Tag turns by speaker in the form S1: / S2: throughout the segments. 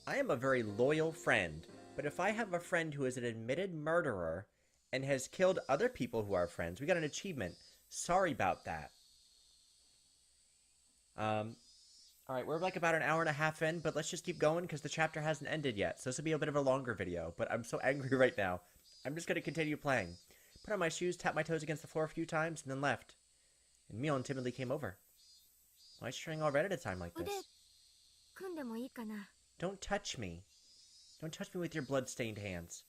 S1: I am a very loyal friend, but if I have a friend who is an admitted murderer and has killed other people who are friends, we got an achievement. Sorry about that. Um, all right, we're like about an hour and a half in, but let's just keep going because the chapter hasn't ended yet. So this will be a bit of a longer video, but I'm so angry right now. I'm just going to continue playing. Put on my shoes, tapped my toes against the floor a few times, and then left. And Mion timidly came over. Why is she trying all red at a time like this? Don't touch me. Don't touch me with your blood-stained hands.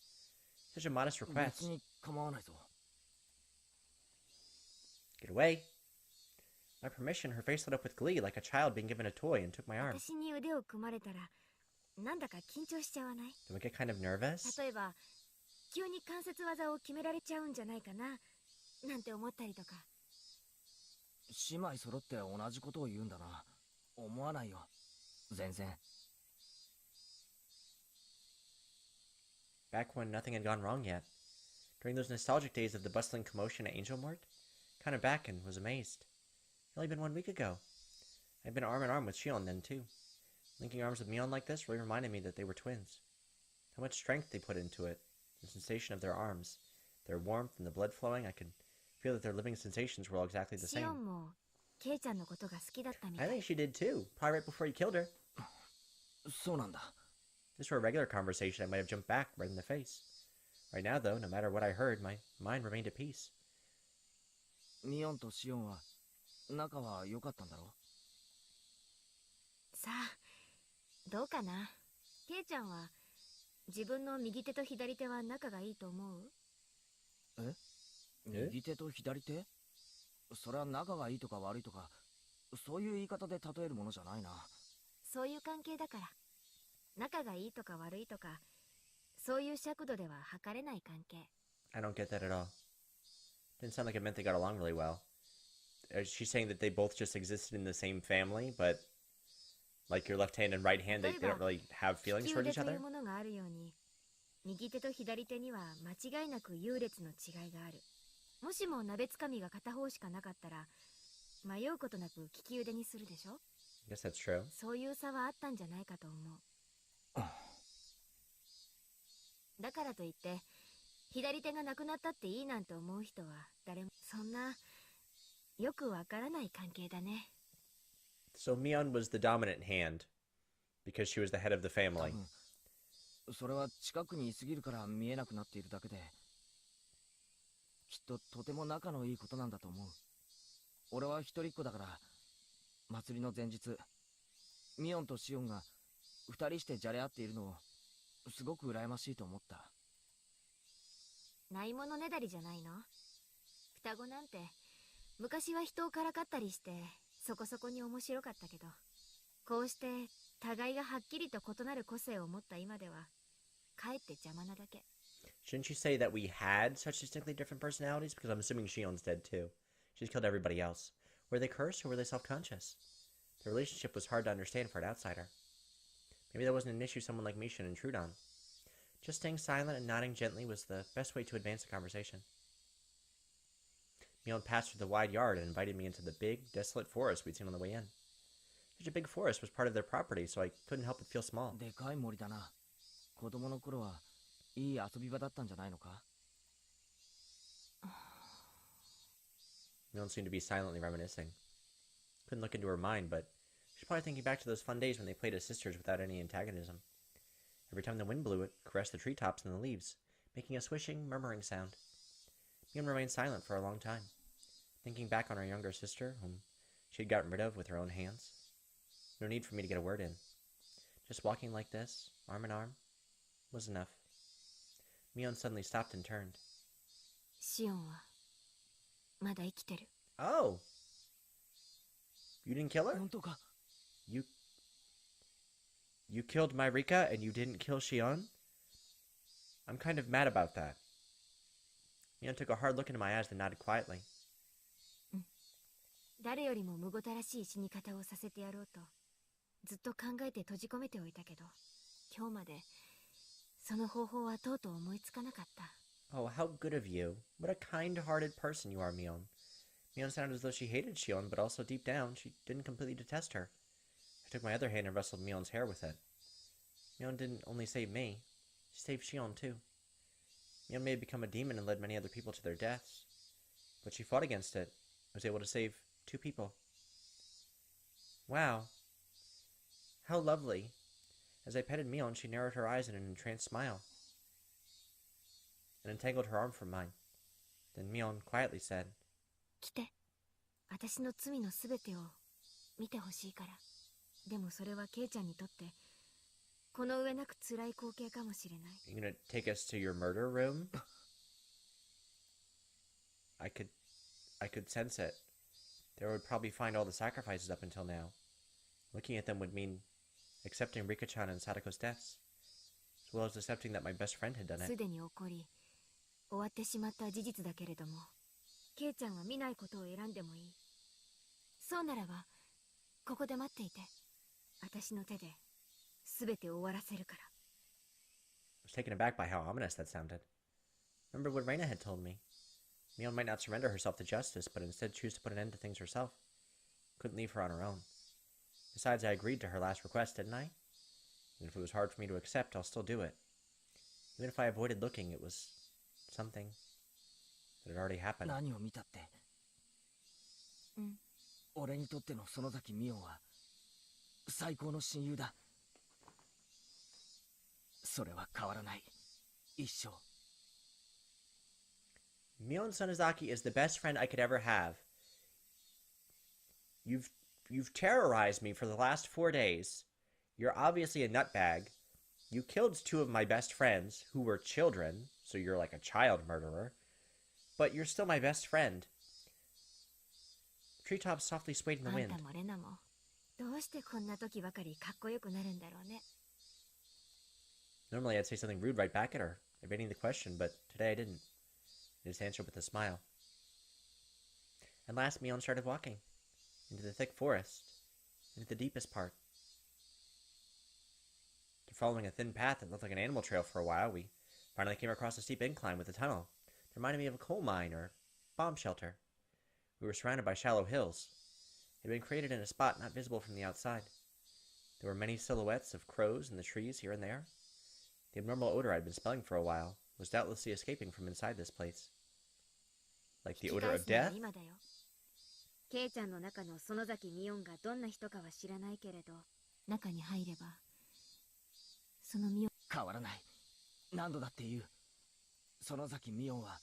S1: Such a modest request. Get away. My permission, her face lit up with glee like a child being given a toy and took my arm. Don't we get kind of nervous?
S2: 急に関節技を決められちゃうんじゃないかななんて思ったりとか。姉妹揃って同じことを言うんだな。思わないよ。全然。
S1: Back when nothing had gone wrong yet. During those nostalgic days of the bustling commotion at Angel Mort, counted back and was amazed. It had only been 1 week ago. I'd been arm in arm with Shion then too. Linking arms with Mion like this really reminded me that they were twins. How much strength they put into it. The sensation of their arms, their warmth and the blood flowing, I could feel that their living sensations were all exactly the same. I think she did too, probably right before you killed her. This were a regular conversation, I might have jumped back right in the face. Right now, though, no matter what I heard, my mind remained at peace.
S2: Mionとシオンは仲は良かったんだろう。さあ、どうかな。ケイちゃんは自分の右手と左手は仲がいいと思う？え？右手と左手？それは仲がいいとか悪いとか、そういう言い方で例えるものじゃないな。そういう関係だから。仲がいいとか悪いとか、そういう尺度では測れない関係。
S1: I don't get that at all. Didn't sound like it meant they got along really well. Is she saying that they both just existed in the same family, but like your left hand and right hand, they don't really have feelings toward each other?
S2: 右手と左手には間違いなく優劣の違いがある。もしも鍋つかみが片方しかなかったら、迷うことなく利き腕にするでしょ？
S1: I guess that's true.
S2: そういう差はあったんじゃないかと思う。だからといって、左手がなくなったっていいなんて思う人は誰もそんなよくわからない関係だね。
S1: So Mion was the dominant hand because she was the head of the family.
S2: それは近くにいすぎるから見えなくなっているだけで、きっととても仲のいいことなんだと思う。俺は一人っ子だから、祭りの前日、ミオンとシオンが二人してじゃれ合っているのをすごく羨ましいと思った。ないものねだりじゃないの？双子なんて昔は人をからかったりしてそこそこに面白かったけど、こうして互いがはっきりと異なる個性を持った今ではかえって邪魔なだけ。
S1: Shouldn't you say that we had such distinctly different personalities? Because I'm assuming Shion's dead too. She's killed everybody else. Were they cursed or were they self-conscious? The relationship was hard to understand for an outsider. Maybe that wasn't an issue someone like me should intrude on. Just staying silent and nodding gently was the best way to advance the conversation. Mion passed through the wide yard and invited me into the big, desolate forest we'd seen on the way in. Such a big forest was part of their property, so I couldn't help but feel small.
S2: でかい森だな。子供の頃はいい遊び場だったんじゃないのか?
S1: Mion seemed to be silently reminiscing. Couldn't look into her mind, but she's probably thinking back to those fun days when they played as sisters without any antagonism. Every time the wind blew, it caressed the treetops and the leaves, making a swishing, murmuring sound. Mion remained silent for a long time, thinking back on her younger sister, whom she had gotten rid of with her own hands. No need for me to get a word in. Just walking like this, arm in arm, was enough. Mion suddenly stopped and turned.
S2: シオンはまだ生きてる。
S1: Oh! You didn't kill her?
S2: 本当か?
S1: You killed Myrika and you didn't kill Shion? I'm kind of mad about that. Mion took a hard look into my eyes and nodded quietly.
S2: 誰よりもむごたらしい死に方をさせてやろうとずっと考えて閉じ込めておいたけど、今日までその方法はとうとう思いつかなかった。
S1: Oh, how good of you. What a kind-hearted person you are, Mion. Mion sounded as though she hated Shion, but also deep down, she didn't completely detest her. I took my other hand and wrestled Mion's hair with it. Mion didn't only save me, she saved Shion too. Mion may have become a demon and led many other people to their deaths, but she fought against it and was able to save 2 people. Wow. How lovely. As I petted Mion, she narrowed her eyes in an entranced smile and entangled her arm from mine. Then Mion quietly said,
S2: 来て。私の罪のすべてを見てほしいから。でもそれはケイちゃんにとってこの上なく辛い光景かもしれない。
S1: You gonna take us to your murder room? I could sense it. There would probably find all the sacrifices up until now. Looking at them would mean accepting Rika-chan and Sadako's deaths, as well as accepting that my best friend had done it.
S2: すでに起こり終わってしまった事実だけれども、ケイちゃんは見ないことを選んでもいい。そうならばここで待っていて。私の手で全て終わらせるから。
S1: I was taken aback by how ominous that sounded. Remember what Reina had told me. Mion might not surrender herself to justice, but instead choose to put an end to things herself. Couldn't leave her on her own. Besides, I agreed to her last request, didn't I? And if it was hard for me to accept, I'll still do it. Even if I avoided looking, it was something that had already happened.
S3: 何を見たって。俺にとっての園崎美音は最高の親友だ。それは変わらない。一生。
S1: Mion Sonozaki is the best friend I could ever have. You've terrorized me for the last 4 days. You're obviously a nutbag. You killed 2 of my best friends, who were children, so you're like a child murderer. But you're still my best friend. Treetops softly swayed in the wind.
S2: あんたもレナもどうしてこんな時ばかりかっこよくなるんだろうね。
S1: Normally I'd say something rude right back at her, evading the question, but today I didn't. I just answered with a smile. At last, Mion started walking into the thick forest, into the deepest part. After following a thin path that looked like an animal trail for a while, we finally came across a steep incline with a tunnel that reminded me of a coal mine or bomb shelter. We were surrounded by shallow hills. It had been created in a spot not visible from the outside. There were many silhouettes of crows in the trees here and there. The abnormal odor I'd been smelling for a while was doubtlessly escaping from inside this place. Like the odor of death?
S2: ケイちゃんの中の園崎美音がどんな人かは知らないけれど、中に入ればその美音
S3: 変わらない。何度だって言う。園崎美音は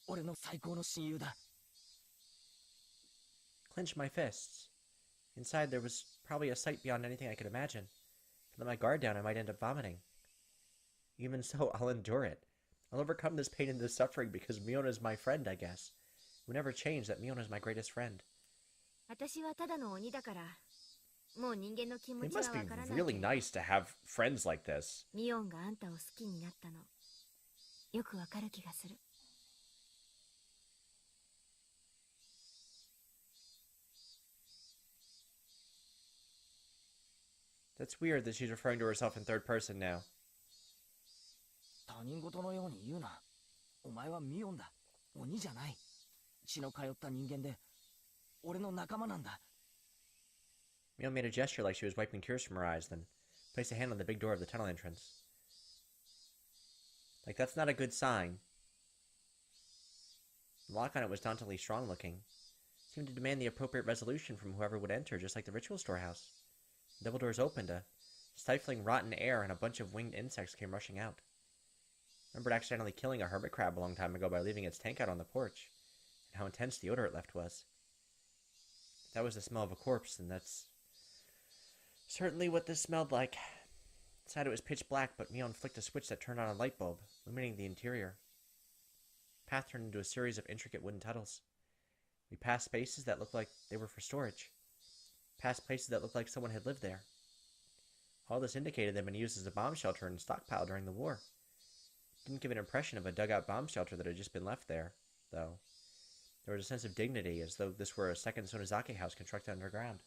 S3: 俺の最高の親友だ。
S1: Clenched my fists. Inside there was probably a sight beyond anything I could imagine. If I let my guard down, I might end up vomiting. Even so, I'll endure it. I'll overcome this pain and this suffering because Mion is my friend, I guess. It would never change that Mion is my greatest friend.
S2: 私はただの鬼だから、もう人間の気持
S1: It
S2: ちは
S1: must be
S2: わからない。
S1: really nice to have friends like this.
S2: ミオンがあんたを好きになったの、よくわかる気がする。
S1: That's weird that she's referring to herself in third person now.
S3: 他人事のように言うな。お前はミオンだ。鬼じゃない。血の通った人間で、俺の仲間なんだ。
S1: Mion made a gesture like she was wiping tears from her eyes, then placed a hand on the big door of the tunnel entrance. Like, that's not a good sign. The lock on it was dauntingly strong-looking. It seemed to demand the appropriate resolution from whoever would enter, just like the ritual storehouse. The double doors opened, a stifling rotten air and a bunch of winged insects came rushing out. I remembered accidentally killing a hermit crab a long time ago by leaving its tank out on the porch, and how intense the odor it left was. If that was the smell of a corpse, then that's certainly what this smelled like. Inside it was pitch black, but Mion flicked a switch that turned on a light bulb, illuminating the interior. The path turned into a series of intricate wooden tunnels. We passed spaces that looked like they were for storage. Past places that looked like someone had lived there. All this indicated they'd been used as a bomb shelter and stockpile during the war. It didn't give an impression of a dugout bomb shelter that had just been left there, though. There was a sense of dignity, as though this were a second Sonozaki house constructed underground.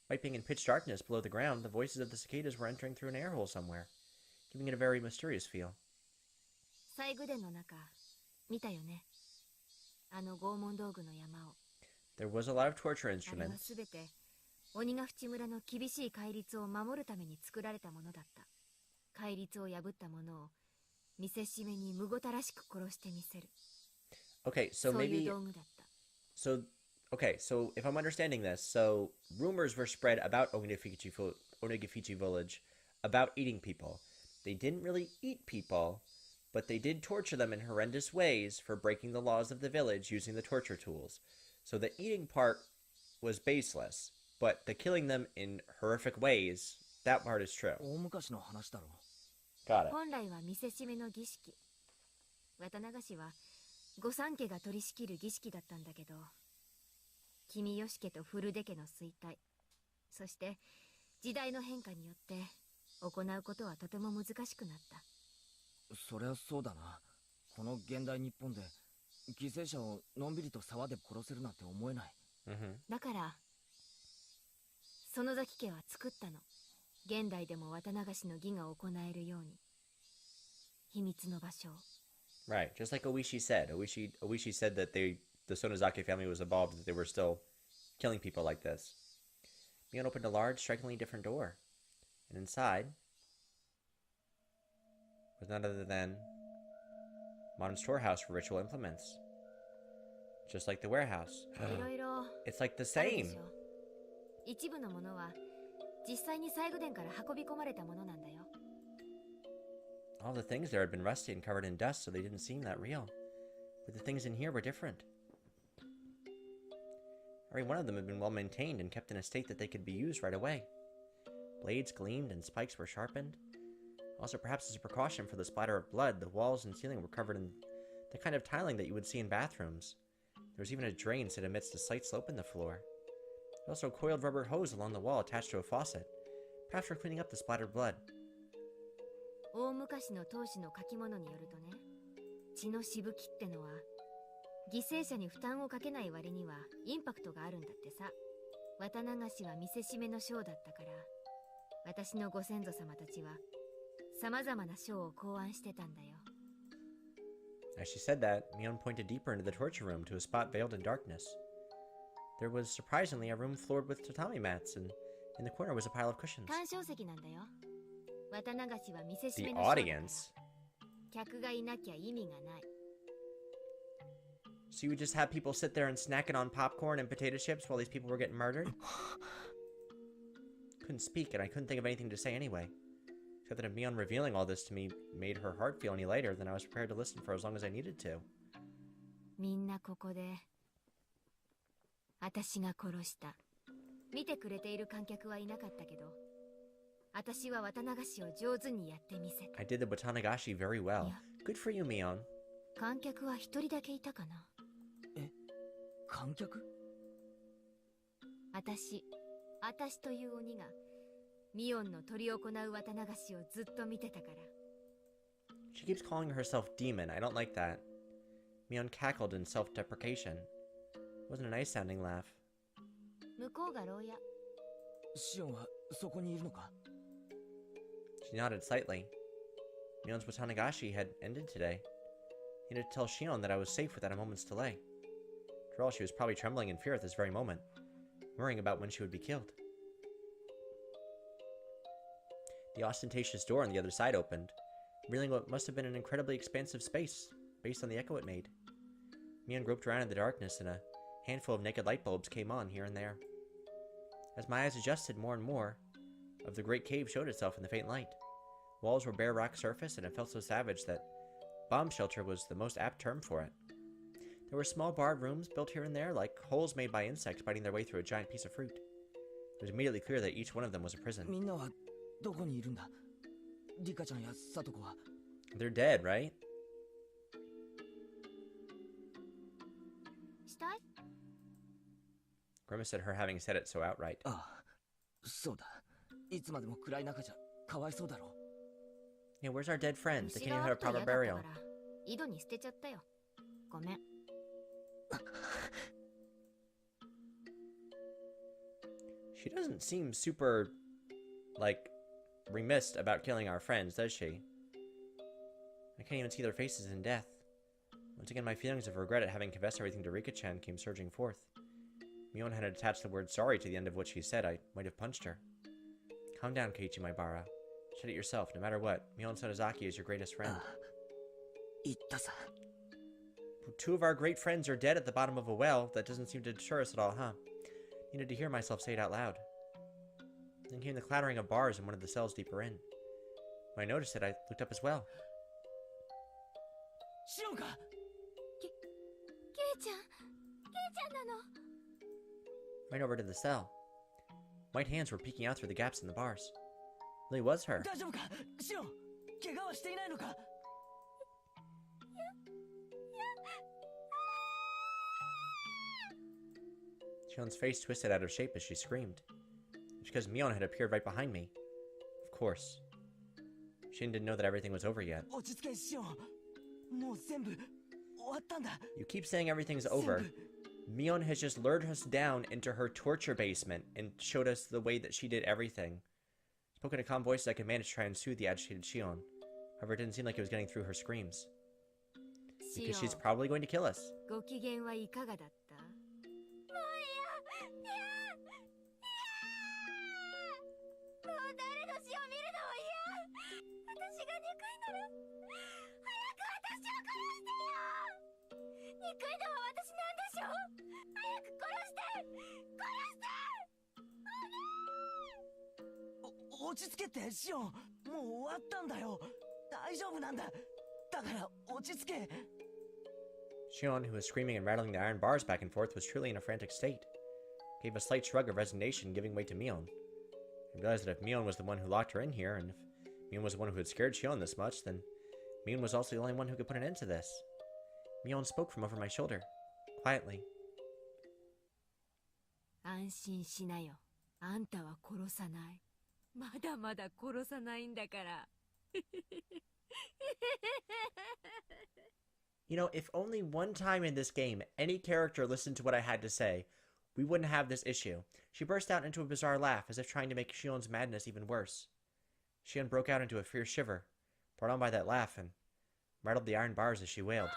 S1: Despite being in pitch darkness below the ground, the voices of the cicadas were entering through an air hole somewhere, giving it a very mysterious feel.
S2: 最具殿の中、見たよね。あの拷問道具の山を。
S1: There was a lot of torture
S2: あれは
S1: instruments.
S2: すべて鬼ヶ淵村の厳しい戒律を守るために作られたものだった。戒律を破った者を見せしめにむごたらしく殺してみせる。
S1: Okay, so
S2: そういう
S1: maybe
S2: 道具だった。
S1: so okay, so if I'm understanding this, so rumors were spread about Onegifichi village about eating people. They didn't really eat people, but they did torture them in horrendous ways for breaking the laws of the village using the torture tools. So the eating part was baseless, but the killing them in horrific ways, that part is true.
S3: 大昔の話だろ。
S1: Got it.
S2: 本来は見せしめの儀式。渡流しは御三家が取り仕切る儀式だったんだけど、君吉家と古出家の衰退、そして時代の変化によって行うことはとても難しくなった。
S3: そりゃそうだな。この現代日本で犠牲者をのんびりと沢で殺せるなんて思えない。
S2: だから園崎家は作ったの。現代でも綿流しの儀が行えるように。秘密の場所を。
S1: Right, just like Oishi said. Oishi said that the Sonozaki family was evolved, that they were still killing people like this. Mion opened a large, strikingly different door. And inside was none other than a modern storehouse for ritual implements. Just like the warehouse.
S2: いろいろ
S1: It's like the
S2: あるで
S1: same.
S2: しょ。一部のものは実際に西宮殿から運び込まれたものなんだよ。
S1: All the things there had been rusty and covered in dust, so they didn't seem that real. But the things in here were different. Every one of them had been well maintained and kept in a state that they could be used right away. Blades gleamed and spikes were sharpened. Also, perhaps as a precaution for the splatter of blood, the walls and ceiling were covered in the kind of tiling that you would see in bathrooms. There was even a drain set amidst a slight slope in the floor. There was also a coiled rubber hose along the wall attached to a faucet, perhaps for cleaning up the splattered blood.
S2: 大昔の当主の書き物によるとね、血のしぶきってのは犠牲者に負担をかけない割にはインパクトがあるんだってさ。綿流しは見せしめのショーだったから、私のご先祖様たちは様々なショーを考案してたんだよ。
S1: As she said that, Mion pointed deeper into the torture room to a spot veiled in darkness. There was surprisingly a room floored with tatami mats, and in the corner was a pile of cushions.
S2: 鑑賞席なんだよ。綿流しは見せし
S1: The
S2: めのショーだから
S1: audience.
S2: 客がいなきゃ意味がない。
S1: So you would just have people sit there and snacking on popcorn and potato chips while these people were getting murdered? Couldn't speak, and I couldn't think of anything to say anyway. Except that if Mion revealing all this to me made her heart feel any lighter, then I was prepared to listen for as long as I needed to.
S2: みんなここで私が殺した。見てくれている観客はいなかったけど、私は綿流しを上手にやってみせた。
S1: I did the Watanagashi very well.
S2: Yeah.
S1: Good for you, Mion.
S2: 観客は一人だけいたかな。
S3: 観客？
S2: 私という鬼がミオンの執り行う綿流しをずっと見てたから。
S1: She keeps calling herself demon. I don't like that. Mion cackled in self-deprecation. It wasn't a nice sounding laugh.
S2: 向こうが牢屋。
S3: シオンはそこにいるのか？
S1: She nodded slightly. Mion's Watanagashi had ended today. He needed to tell Shion that I was safe without a moment's delay. After all, she was probably trembling in fear at this very moment, worrying about when she would be killed. The ostentatious door on the other side opened, revealing what must have been an incredibly expansive space, based on the echo it made. Mion groped around in the darkness, and a handful of naked light bulbs came on here and there. As my eyes adjusted more and more, of the great cave showed itself in the faint light. Walls were bare rock surface, and it felt so savage that bomb shelter was the most apt term for it. There were small barred rooms built here and there, like holes made by insects biting their way through a giant piece of fruit. It was immediately clear that each one of them was a prison.
S3: みんなはどこにいるんだ？リカちゃんやサトコは。
S1: They're dead, right?
S2: したい？
S1: Grimace at her having said it so outright.
S3: ああ、そうだ。いつまでも暗い中じゃかわいそうだろ。
S1: Yeah, where's our dead friends? They
S2: 虫
S1: can't
S2: が
S1: even
S2: あ
S1: have
S2: る
S1: a
S2: と嫌
S1: proper
S2: だったか
S1: burial.
S2: ら井戸に捨てちゃったよ。ごめん。
S1: She doesn't seem super, like, remiss about killing our friends, does she? I can't even see their faces in death. Once again, my feelings of regret at having confessed everything to Rika-chan came surging forth. Mion had attached the word sorry to the end of what she said, I might have punched her. Calm down, Keiichi Maibara. Said it yourself, no matter what, Mion Sonozaki is your greatest friend.
S3: 言ったさ。
S1: Two of our great friends are dead at the bottom of a well. That doesn't seem to deter us at all, huh? Needed to hear myself say it out loud. Then came the clattering of bars in one of the cells deeper in. When I noticed it, I looked up as well.
S3: シオンか。
S2: ケイちゃんなの。
S1: Right over to the cell. White hands were peeking out through the gaps in the bars. Really was her.
S3: 大丈夫か、シオン。怪我はしていないのか。
S1: Shion's face twisted out of shape as she screamed. It's because Mion had appeared right behind me. Of course. Shin didn't know that everything was over yet.
S3: 落ち着け、シオン。もう全部終わったんだ。
S1: You keep saying everything's over. Mion has just lured us down into her torture basement and showed us the way that she did everything. Spoke in a calm voice I could manage to try and soothe the agitated Shion. However, it didn't seem like it was getting through her screams. Because she's probably going to kill us.
S2: ご機嫌はいかがだった？
S3: 落ち着けってシオン。もう終わったんだよ。大丈夫なんだ。だから落ち着け。
S1: Shion, who was screaming and rattling the iron bars back and forth, was truly in a frantic state. Gave a slight shrug of resignation, giving way to Mion. I realized that if Mion was the one who locked her in here, and if Mion was the one who had scared Shion this much, then Mion was also the only one who could put an end to this. Mion spoke from over my shoulder, quietly.
S2: 安心しなよ。あんたは殺さない。まだまだ殺さないんだから。
S1: You know, if only one time in this game any character listened to what I had to say, we wouldn't have this issue. She burst out into a bizarre laugh, as if trying to make Shion's madness even worse. Shion broke out into a fierce shiver, brought on by that laugh, and rattled the iron bars as she wailed.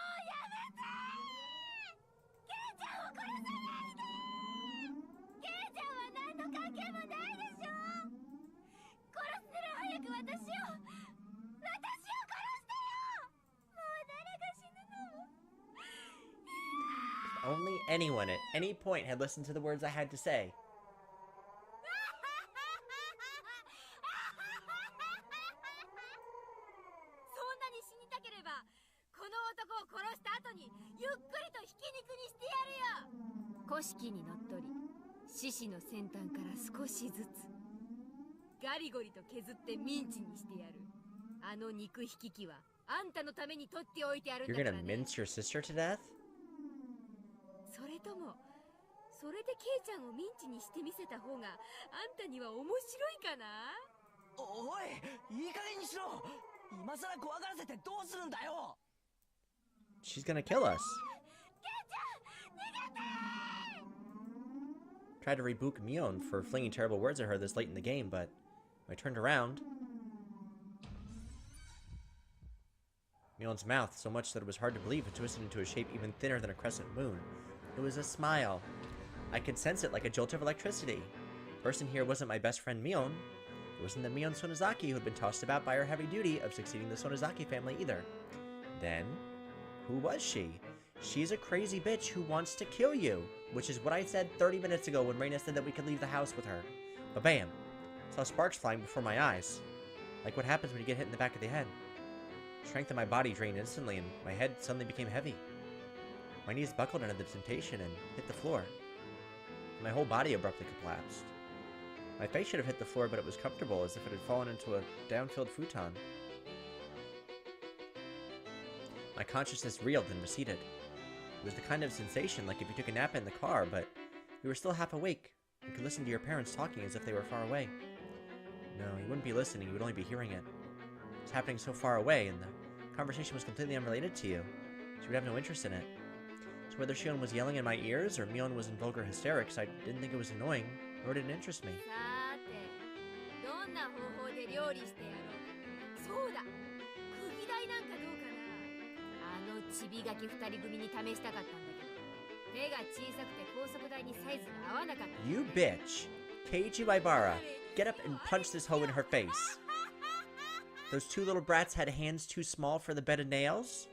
S1: If only anyone at any point had listened to the words I had to say.
S2: 古式にのっとり、獅子の先端から少しずつガリゴリと削ってミンチにしてやる。あの肉引き器はあんたのために取っておいてやるんだ
S1: You're
S2: からね。
S1: gonna mince your sister to death?
S2: それともそれでケイちゃんをミンチにしてみせた方があんたには面白いかな。
S3: おい、いい加減にしろ。今さら怖がらせてどうするんだよ。
S1: She's gonna kill us. Tried to rebuke Mion for flinging terrible words at her this late in the game, but when I turned around, Mion's mouth, so much that it was hard to believe, had twisted into a shape even thinner than a crescent moon. It was a smile. I could sense it like a jolt of electricity. The person here wasn't my best friend Mion. It wasn't the Mion Sonozaki who had been tossed about by her heavy duty of succeeding the Sonozaki family either. Then, who was she? She's a crazy bitch who wants to kill you, which is what I said 30 minutes ago when Reina said that we could leave the house with her. But bam! Saw sparks flying before my eyes. Like what happens when you get hit in the back of the head. Strength in my body drained instantly and my head suddenly became heavy. My knees buckled under the temptation and hit the floor. My whole body abruptly collapsed. My face should have hit the floor, but it was comfortable, as if it had fallen into a down-filled futon. My consciousness reeled and receded. It was the kind of sensation like if you took a nap in the car, but you were still half awake and could listen to your parents talking as if they were far away. No, you wouldn't be listening, you would only be hearing it. It was happening so far away, and the conversation was completely unrelated to you, so you would have no interest in it. So whether Shion was yelling in my ears or Mion was in vulgar hysterics, I didn't think it was annoying, nor did it interest me.
S2: さて、どんな方法で料理してやろう。そうだ、釘台なんかどうかな。あのチビガキ二人組に試したかったんだけど、手が小さくて高速台にサイズが合わなかった。
S1: You bitch. Keiji Waibara, get up and punch this hoe in her face. Those two little brats had hands too small for the bed of nails?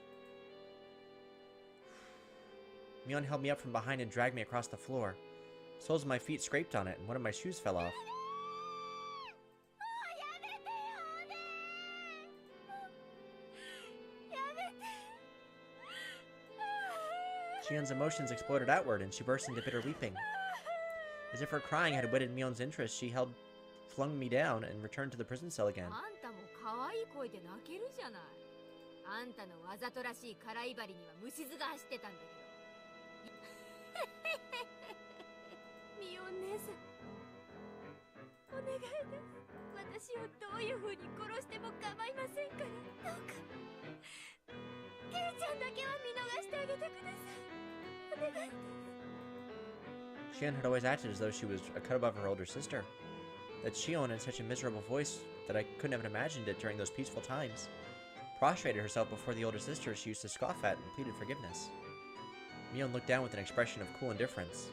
S1: Mion held me up from behind and dragged me across the floor. Soles of my feet scraped on it, and one of my shoes fell off. Shion's emotions exploded outward, and she burst into bitter weeping. As if her crying had whetted Mion's interest, she flung me down and returned to the prison cell again.
S2: あんたも可愛い声で泣けるじゃない。あんたのわざとらしい空威張りには虫唾が走ってたんだけど。ミオン姉さん、お願いです。私をどういう風に殺しても構いませんから、どうかケイちゃんだけは見逃してあげてください。お願いです。
S1: Shion had always acted as though she was a cut above her older sister. That Shion in such a miserable voice that I couldn't have imagined it during those peaceful times. Prostrated herself before the older sister she used to scoff at and pleaded forgiveness. Mion looked down with an expression of cool indifference,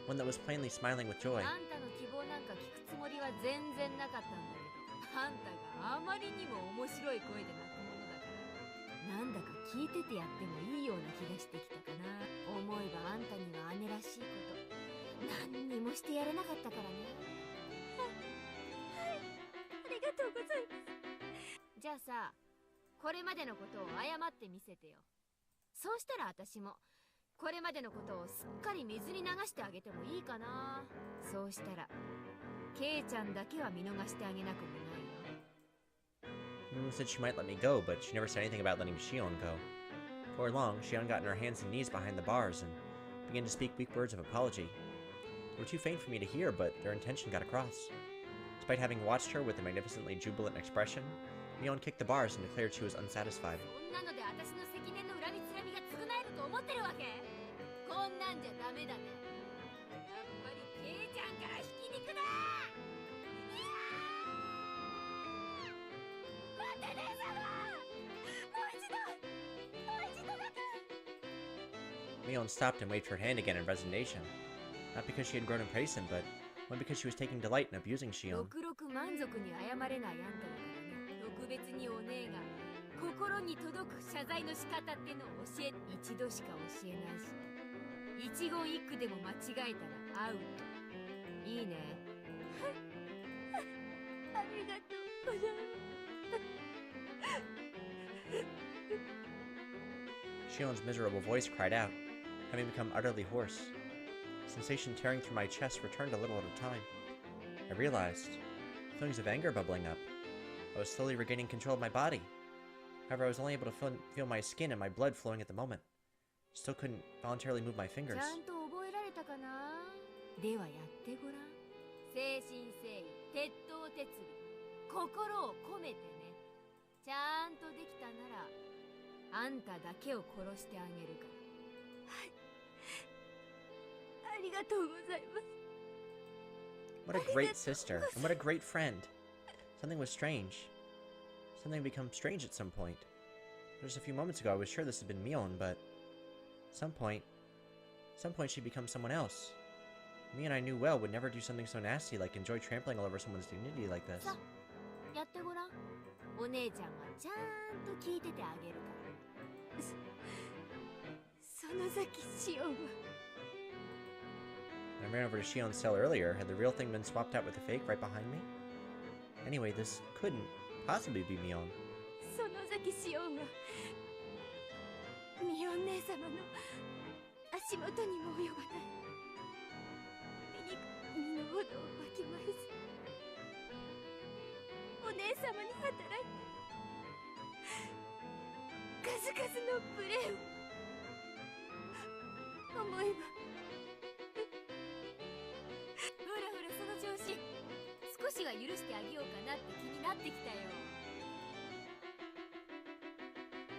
S1: one that was plainly smiling with joy.
S2: あんたの希望なんか聞くつもりは全然なかったんだけど、あんたがあまりにも面白い声で泣くものだから、なんだか聞いててやってもいいような気がしてきたかな。思えばあんたには姉らしいこと何にもしてやれなかったからね。はい、ありがとうございます。じゃあさ、これまでのことを謝ってみせてよ。そうしたら私もこれまでのことをすっかり水に流してあげてもいいかな。そうしたらケイちゃんだけは見逃してあげなくもないよ。
S1: Moon said she might let me go, but she never said anything about letting Shion go. Before long, Shion got on her hands and knees behind the bars and began to speak weak words of apology. They were too faint for me to hear, but their intention got across. Despite having watched her with a magnificently jubilant expression, Mion kicked the bars and declared she was unsatisfied.
S2: そんなので私の積年の恨みつらみが償えると思ってるわけ？こんなんじゃダメだね。やっぱりケイちゃんからひき肉だ。いやー、待って姉様、もう一度だけ。
S1: Mion stopped and waved her hand again in resignation, not because she had grown impatient, but one because she was taking delight in abusing Shion.
S2: ろくろく満足に謝れないあんただからね。特別にお姉が心に届く謝罪の仕方ってのを一度しか教えないし、一言一句でも間違えたらアウト。いいね。ありがとうございます。
S1: Shion's miserable voice cried out, having become utterly hoarse. Sensation tearing through my chest returned a little at a time. I realized feelings of anger bubbling up. I was slowly regaining control of my body. However, I was only able to feel my skin and my blood flowing at the moment. Still couldn't voluntarily move my fingers.
S2: ちゃんと覚えられたかな。ではやってごらん。誠心誠意、鉄頭鉄尾、心を込めてね。ちゃんとできたならあんただけを殺してあげるから。はい、ありがとうございます。
S1: What a great sister, and what a great friend. Something was strange. Something had become strange at some point. Just a few moments ago, I was sure this had been Mion, but at some point she'd become someone else. Mion I knew well would never do something so nasty like enjoy trampling all over someone's dignity like this.
S2: さ、やってごらん。お姉ちゃんはちゃんと聞いててあげるから。その先シオンは。
S1: I ran over to Shion's cell earlier. Had the real thing been swapped out with the fake right behind me? Anyway, this couldn't possibly be Mion.
S2: その先シオンはミオン姉様の足元にも及ばない身の程をわきまえずお姉様に働いた数々の無礼を思えばほらほらその調子少しは許してあげようかなって気になってきたよ。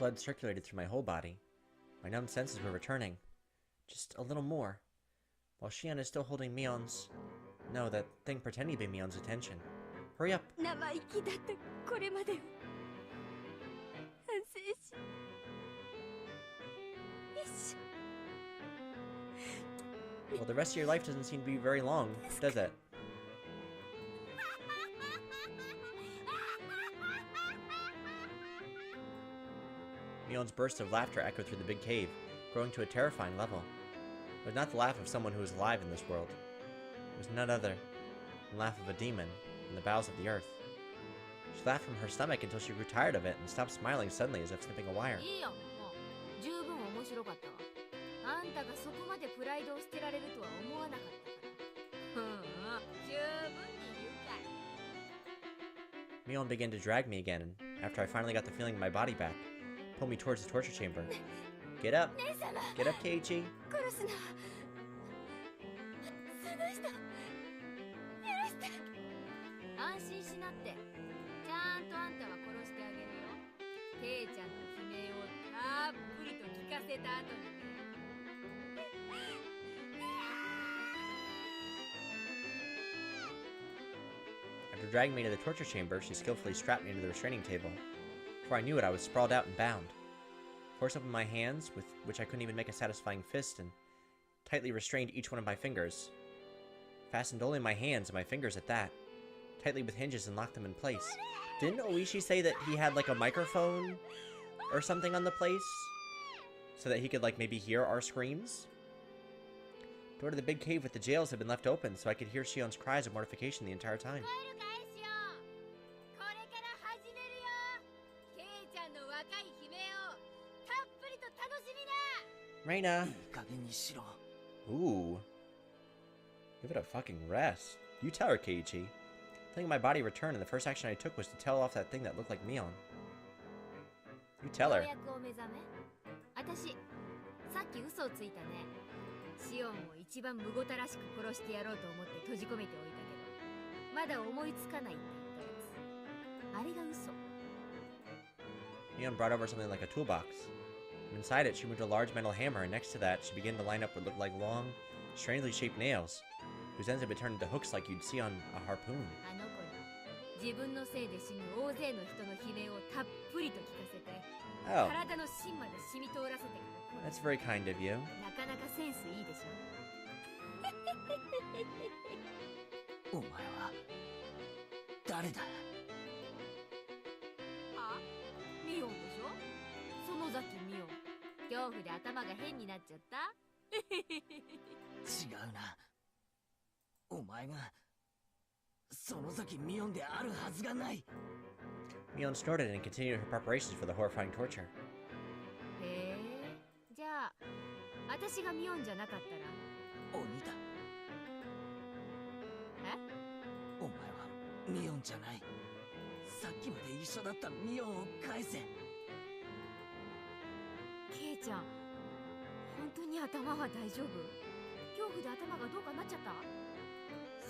S1: Blood circulated through my whole body. My numb senses were returning. Just a little more. While Shion is still holding Mion's... No, that thing pretending to be Mion's attention. Hurry up!
S2: 生意気だったこれまでを反省し一生
S1: Well, the rest of your life doesn't seem to be very long, does it? Mion's burst of laughter echoed through the big cave, growing to a terrifying level. It was not the laugh of someone who was alive in this world. It was none other than the laugh of a demon in the bowels of the earth. She laughed from her stomach until she grew tired of it and stopped smiling suddenly as if snipping a wire.
S2: いいよ、もう十分面白かったわ。あんたがそこまでプライドを捨てられるとは思わなかったから。十分に愉快。
S1: Mion began to drag me again, and after I finally got the feeling in my body back, pulled me towards the torture chamber. Get up! Get up, Keiichi!
S2: 殺すな。その人、許して。安心しなって。ちゃんとあんたは殺してあげるよ。ケイちゃんの悲鳴をたっぷりと聞かせた後にね。
S1: After dragging me to the torture chamber, she skillfully strapped me to the restraining table. Before I knew it, I was sprawled out and bound. Forced open my hands, with which I couldn't even make a satisfying fist, and tightly restrained each one of my fingers. Fastened only my hands and my fingers at that, tightly with hinges and locked them in place. Didn't Oishi say that he had like a microphone or something on the place? So that he could like maybe hear our screams? The door to the big cave with the jails had been left open, so I could hear Shion's cries of mortification the entire time. Reina! Ooh. Give it a fucking rest. You tell her, Keiichi. Feeling my body return, and the first action I took was to tell off that thing that looked like Mion. You tell her.
S2: 私、さっき嘘をついたね。シオンを一番むごたらしく殺してやろうと思って閉じ込めておいたけど、まだ思いつかないって言ったやつ。あれが嘘。
S1: Mion brought over something like a toolbox. Inside it, she moved a large metal hammer, and next to that, she began to line up what looked like long, strangely shaped nails, whose ends had been turned into hooks like you'd see on a harpoon.
S2: あの子に自分のせいで死ぬ大勢の人の悲鳴をたっぷりと聞かせて、
S1: Oh,
S2: 体の芯まで染み通らせてくる。
S1: that's very kind of you.
S2: なかなかセンスいいでしょ。
S3: お前は誰だ？
S2: あ？ミオンでしょ？園崎ミオン。恐怖で頭が変になっちゃった？
S3: 違うな。お前が園崎ミオンであるはずがない。
S1: Mion snorted and continued her preparations for the horrifying torture.
S2: へえ。じゃあ、私がミオンじゃなかったら
S3: 鬼だ。
S2: え？
S3: お前はミオンじゃない。さっきまで一緒だったミオンを返せ。
S2: ケイちゃん、本当に頭は大丈夫？恐怖で頭がどうかなっちゃった？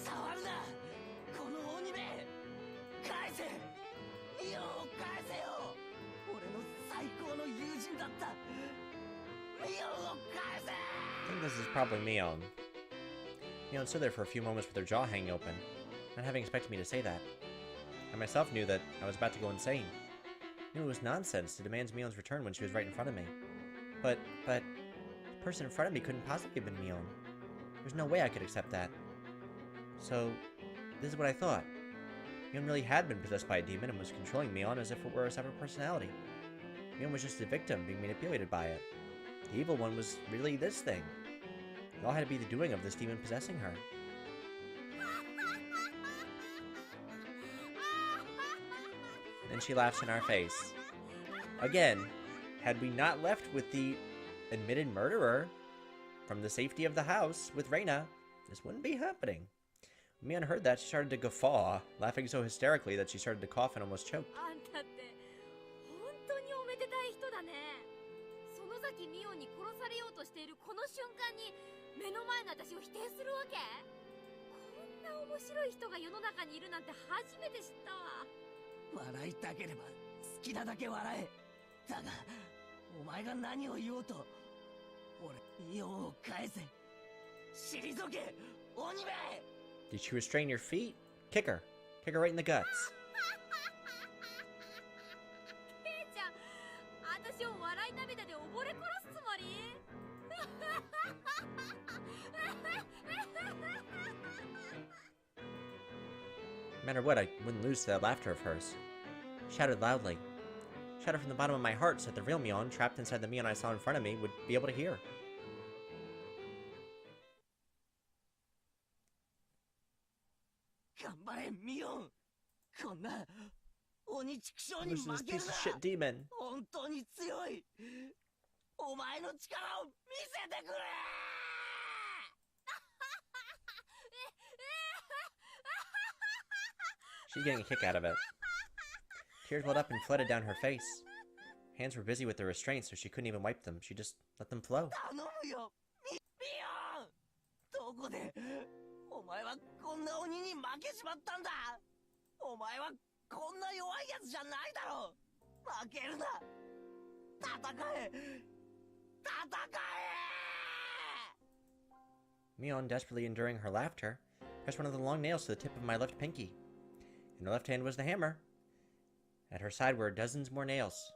S3: 触るな！この鬼め！返せ！ミオンを返せよ！俺の最高の友人だった！ミオンを返せ！
S1: I think this is probably Mion. Mion stood there for a few moments with her jaw hanging open, not having expected me to say that. I myself knew that I was about to go insane. I knew it was nonsense to demand Mion's return when she was right in front of me. But, the person in front of me couldn't possibly have been Mion. There's no way I could accept that. So, this is what I thought. Mion really had been possessed by a demon and was controlling Mion as if it were a separate personality. Mion was just a victim being manipulated by it. The evil one was really this thing. It all had to be the doing of this demon possessing her. Then she laughs in our face. Again, had we not left with the admitted murderer from the safety of the house with Reina, this wouldn't be happening. When Mion heard that, she started to guffaw, laughing so hysterically that she started to cough and almost choked.
S2: あんたって本当におめでたい人だね。園崎ミオンに殺されようとしているこの瞬間に目の前の私を否定するわけ？こんな面白い人が世の中にいるなんて初めて知ったわ。
S3: 笑いたければ好きなだけ笑え。だがお前が何を言おうと俺ミオンを返せ。退け鬼め！
S1: Did she restrain your feet? Kick her. Kick her right in the guts.
S2: ケイちゃん、私を笑い涙で溺れ殺すつもり？
S1: No matter what, I wouldn't lose to that laughter of hers. I shouted loudly. Shouted from the bottom of my heart so that the real Mion, trapped inside the Mion I saw in front of me, would be able to hear.
S3: 頑張れミオン。こんな鬼畜生に
S1: This is
S3: 負
S1: this
S3: ける
S1: piece
S3: な。
S1: of shit demon.
S3: 本当に強い。お前の力を見せてくれ。
S1: She's getting a kick out of it. Tears welled up and flooded down her face. Hands were busy with the restraints, so she couldn't even wipe them. She just let them flow.
S3: 頼むよミオン。どこでお前はこんな鬼に負けちまったんだ。お前はこんな弱いやつじゃないだろ。負けるな。戦え。戦え。
S1: Mion, desperately enduring her laughter, pressed one of the long nails to the tip of my left pinky. In her left hand was the hammer. At her side were dozens more nails.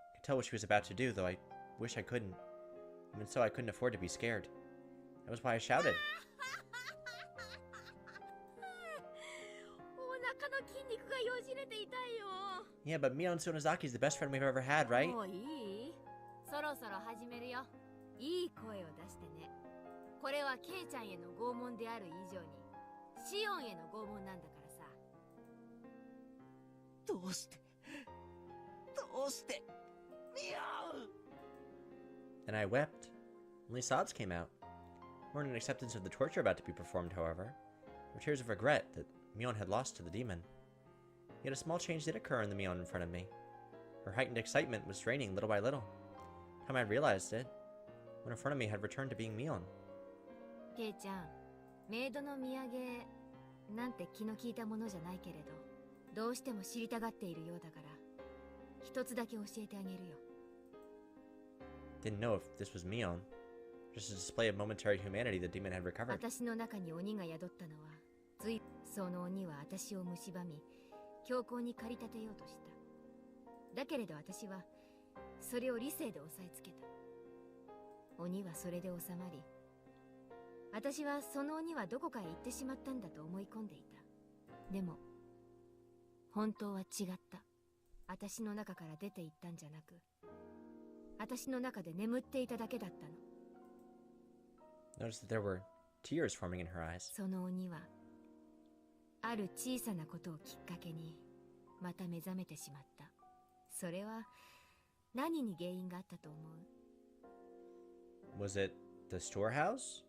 S1: I could tell what she was about to do, though I wish I couldn't. Even so, I couldn't afford to be scared. That was why I shouted.
S2: お腹の筋肉がよじれて痛いよ。
S1: Yeah, but Mion Sonozaki's the best friend we've ever had, right?
S2: もういい？そろそろ始めるよ。いい声を出してね。これはケイちゃんへの拷問である以上にシオンへの拷問なんだからさ。
S3: どうしてミオン。
S1: Then I wept. Only sobs came out. More an acceptance of the torture about to be performed, however. There were tears of regret that Mion had lost to the demon. Yet a small change did occur in the Mion in front of me. Her heightened excitement was draining little by little. Time I realized it, when in front of me had returned to being Mion.
S2: ケイちゃん、メイドの土産なんて気の利いたものじゃないけれど、どうしても知りたがっているようだから、一つだけ教えてあげるよ。
S1: Didn't know if this was Mion. Just a display of momentary humanity the demon had recovered.
S2: 私の中に鬼が宿ったのは、その鬼は私を蝕み、強行に駆り立てようとした。だけれど私は、それを理性で押さえつけた。鬼はそれで収まり、私はその鬼はどこかへ行ってしまったんだと思い込んでいた。でも、本当は違った。私の中から出て行ったんじゃなく、私の中で眠っていただけだったの。
S1: Noticed that there were tears forming in her eyes.
S2: その鬼は、ある小さなことをきっかけに、また目覚めてしまった。それは、何に原因があったと思う？
S1: Was it the storehouse?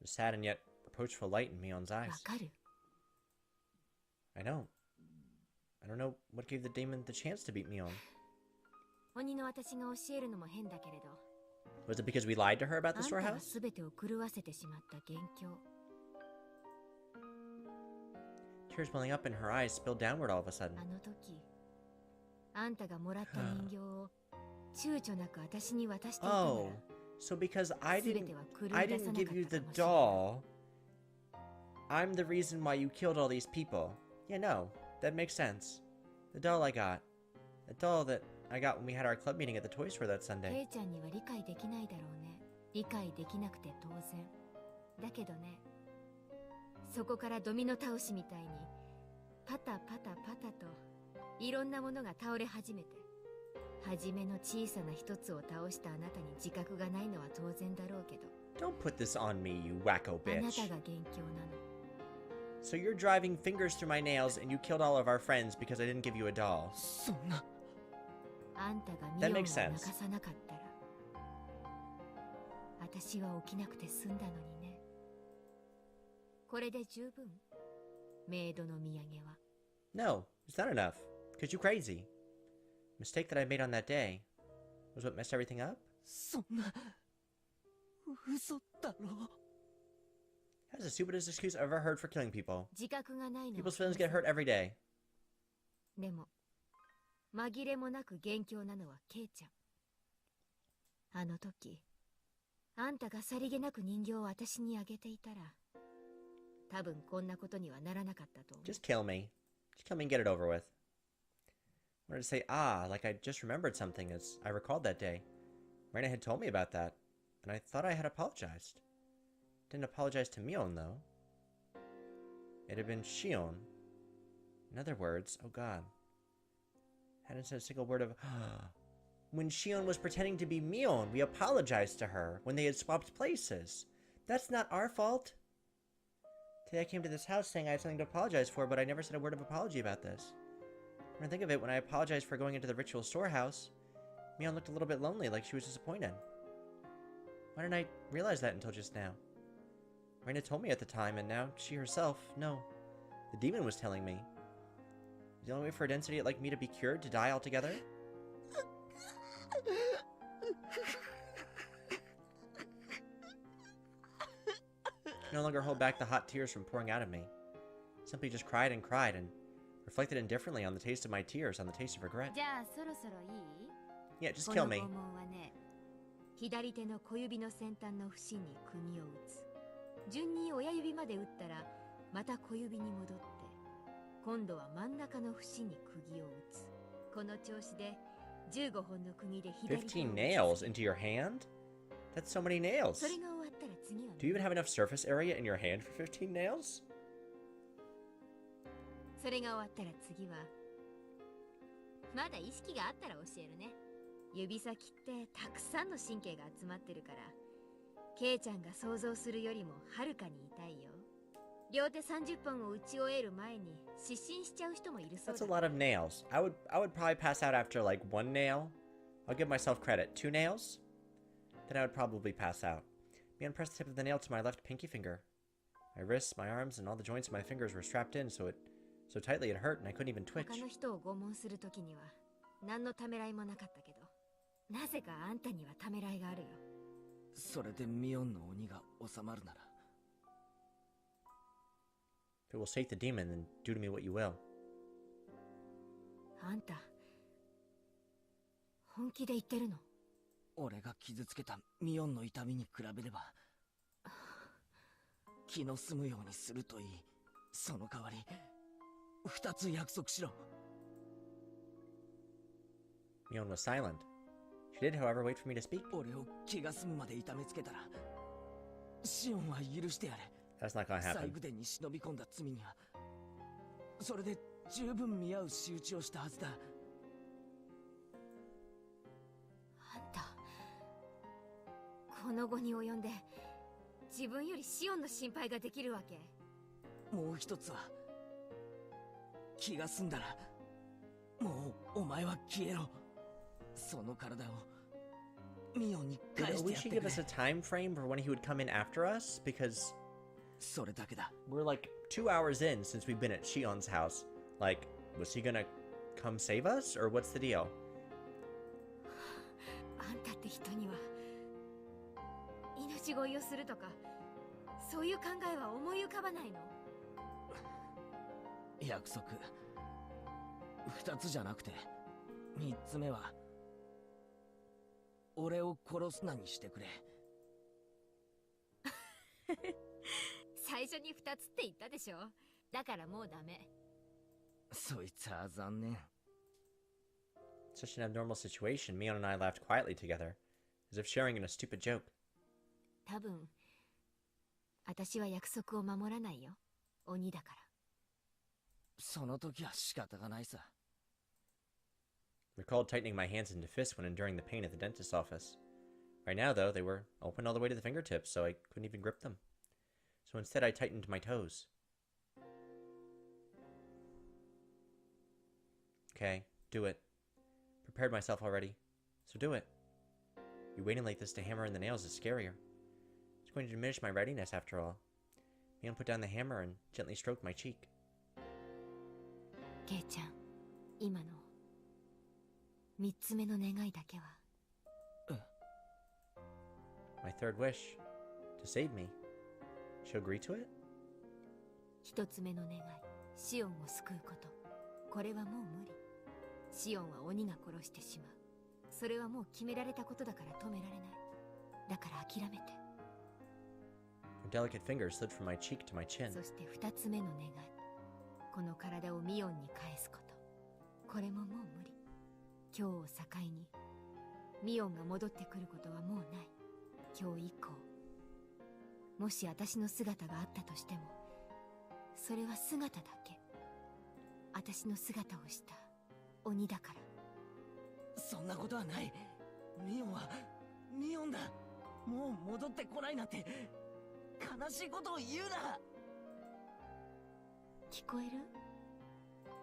S1: The sad and yet reproachful light in Mion's
S2: わ
S1: eyes.
S2: かる？
S1: I know. I don't know what gave the demon the chance to beat Mion.
S2: 鬼の私が教えるのも変だけれど、
S1: Was it because we lied to her about
S2: あ
S1: the
S2: んたが
S1: storehouse?
S2: 全てを狂わせてしまった元凶。
S1: Tears welling up in her eyes spilled downward all of a sudden.
S2: あの時、あんたがもらった人形を躊躇なく私に渡していたなら、
S1: Oh, so because I
S2: 全
S1: didn't
S2: ては狂い
S1: I
S2: 出さ
S1: didn't
S2: なか
S1: give
S2: った
S1: you
S2: か
S1: the
S2: もしれない。
S1: doll, I'm the reason why you killed all these people. Yeah, no, that makes sense. The doll I got. The doll that I got when we had our club meeting at the toy store that
S2: ケ
S1: Sunday.
S2: イちゃんには理解できないだろうね。理解できなくて当然。だけどね、そこからドミノ倒しみたいにパタパタパタといろんなものが倒れ始めて、初めの小さな一つを倒したあなたに自覚がないのは当然だろうけど、
S1: Don't put this on me, you wacko
S2: あな
S1: bitch.
S2: たが元凶なの。
S1: So you're driving fingers through my nails and you killed all of our friends because I didn't give you a doll.
S3: そんな。
S2: あんたがミ
S1: That
S2: オンを
S1: makes
S2: 泣
S1: sense.
S2: かさなかったら、私は起きなくて済んだのにね。これで十分？メイドの土産は。
S1: No, it's not enough. Because you crazy. Mistake that I made on that day was what messed everything up?
S3: そんな。嘘だろ。
S1: That's the stupidest excuse I've ever heard for killing people.
S2: 自覚がないのは
S1: People's feelings get hurt every day.
S2: でも、紛れもなく元凶なのはケイちゃん。あの時、あんたがさりげなく人形を私にあげていたら、多分こんなことにはならなかったと思う。
S1: Just kill me. Just kill me and get it over with. I wanted to say, like I just remembered something as I recalled that day. Reina had told me about that, and I thought I had apologized. Didn't apologize to Mion, though. It had been Shion. In other words, oh god. Hadn't said a single word of... When Shion was pretending to be Mion, we apologized to her when they had swapped places. That's not our fault. Today I came to this house saying I had something to apologize for, but I never said a word of apology about this. When I think of it, when I apologized for going into the ritual storehouse, Mion looked a little bit lonely, like she was disappointed. Why didn't I realize that until just now? Reina told me at the time, and now she herself, no. The demon was telling me. Is the only way for a density like me to be cured, to die altogether? I no longer hold back the hot tears from pouring out of me. Simply just cried and cried, and reflected indifferently on the taste of my tears, on the taste of regret. Yeah, just kill me.
S2: 左手の小指の先端の節に釘を打つ。順に親指まで打ったらまた小指に戻って今度は真ん中の節に釘を打つ。この調子で15本の釘で左手を。15
S1: nails into your hand? That's so many nails.
S2: それが終わったら次は。
S1: Do you even have enough surface area in your hand for 15 nails?
S2: それが終わったら次は。まだ意識があったら教えるね。指先ってたくさんの神経が集まってるから、ケイちゃんが想像するよりもはるかに痛いよ。両手30本を打ち終える前に失神しちゃう人もいるそうだ。
S1: That's a lot of nails. I would probably pass out after like 1 nail. I'll give myself credit. 2 nails? Then I would probably pass out. Mion pressed the tip of the nail to my left pinky finger. My wrists, my arms, and all the joints of my fingers were strapped in so tightly it hurt and I couldn't even twitch.
S2: 他の人を拷問するときには何のためらいもなかったけど。なぜかあんたにはためらいがあるよ。
S3: それでミオンの鬼が収まるなら。
S1: If it will sate the demon, then do to me what you will.
S2: あんた、本気で言ってるの？
S3: 俺が傷つけたミオンの痛みに比べれば、気の済むようにするといい。その代わり、2つ約束しろ。
S1: Mion was silent. She did, however, wait for me to speak.
S3: 俺を気が済むまで痛めつけたら、シオンは許してやれ。
S1: That's not gonna happen.
S3: 細工殿に忍び込んだ罪には、それで十分見合う仕打ちをしたはずだ。
S2: あんた、この後に及んで自分よりシオンの心配ができるわけ？
S3: もう一つは、気が済んだら、もうお前は消えろ。その体をミオンに返してやってくれ。
S1: We should give us a time frame for when he would come in after us, because
S3: それだけだ。
S1: we're like 2 hours in since we've been at Shion's house. Like, was he gonna come save us, or what's the deal?
S2: あんたって人には命乞いをするとかそういう考えは思い浮かばないの？
S3: 約束2つじゃなくて3つ目は俺を殺すなにしてくれ。
S2: 最初に2つって言ったでしょ。だからもうダメ。
S3: そいつは残念。
S1: Such an abnormal situation, Mion and I laughed quietly together, as if sharing in a stupid joke.
S2: 多分私は約束を守らないよ。鬼だから。
S3: その時は仕方がないさ。
S1: Recalled tightening my hands into fists when enduring the pain at the dentist's office. Right now, though, they were open all the way to the fingertips, so I couldn't even grip them. So instead, I tightened my toes. Okay, do it. Prepared myself already, so do it. You waiting like this to hammer in the nails is scarier. It's going to diminish my readiness after all. Mion put down the hammer and gently stroked my cheek.
S2: ケイちゃん、今の3つ目の願いだけは。
S1: My third wish, to save me. She'll agree to it?
S2: 1つ目の願い、シオンを救うこと。これはもう無理。シオンは鬼が殺してしまう。それはもう決められたことだから止められない。だから諦めて。
S1: Her delicate fingers slid from my cheek to my chin.
S2: そして2つ目の願い。この体をミオンに返すこと。これももう無理。今日を境にミオンが戻ってくることはもうない。今日以降もし私の姿があったとしてもそれは姿だけ。私の姿をした鬼だから。
S3: そんなことはない。ミオンはミオンだ。もう戻ってこないなんて悲しいことを言うな。
S2: 聞こえる？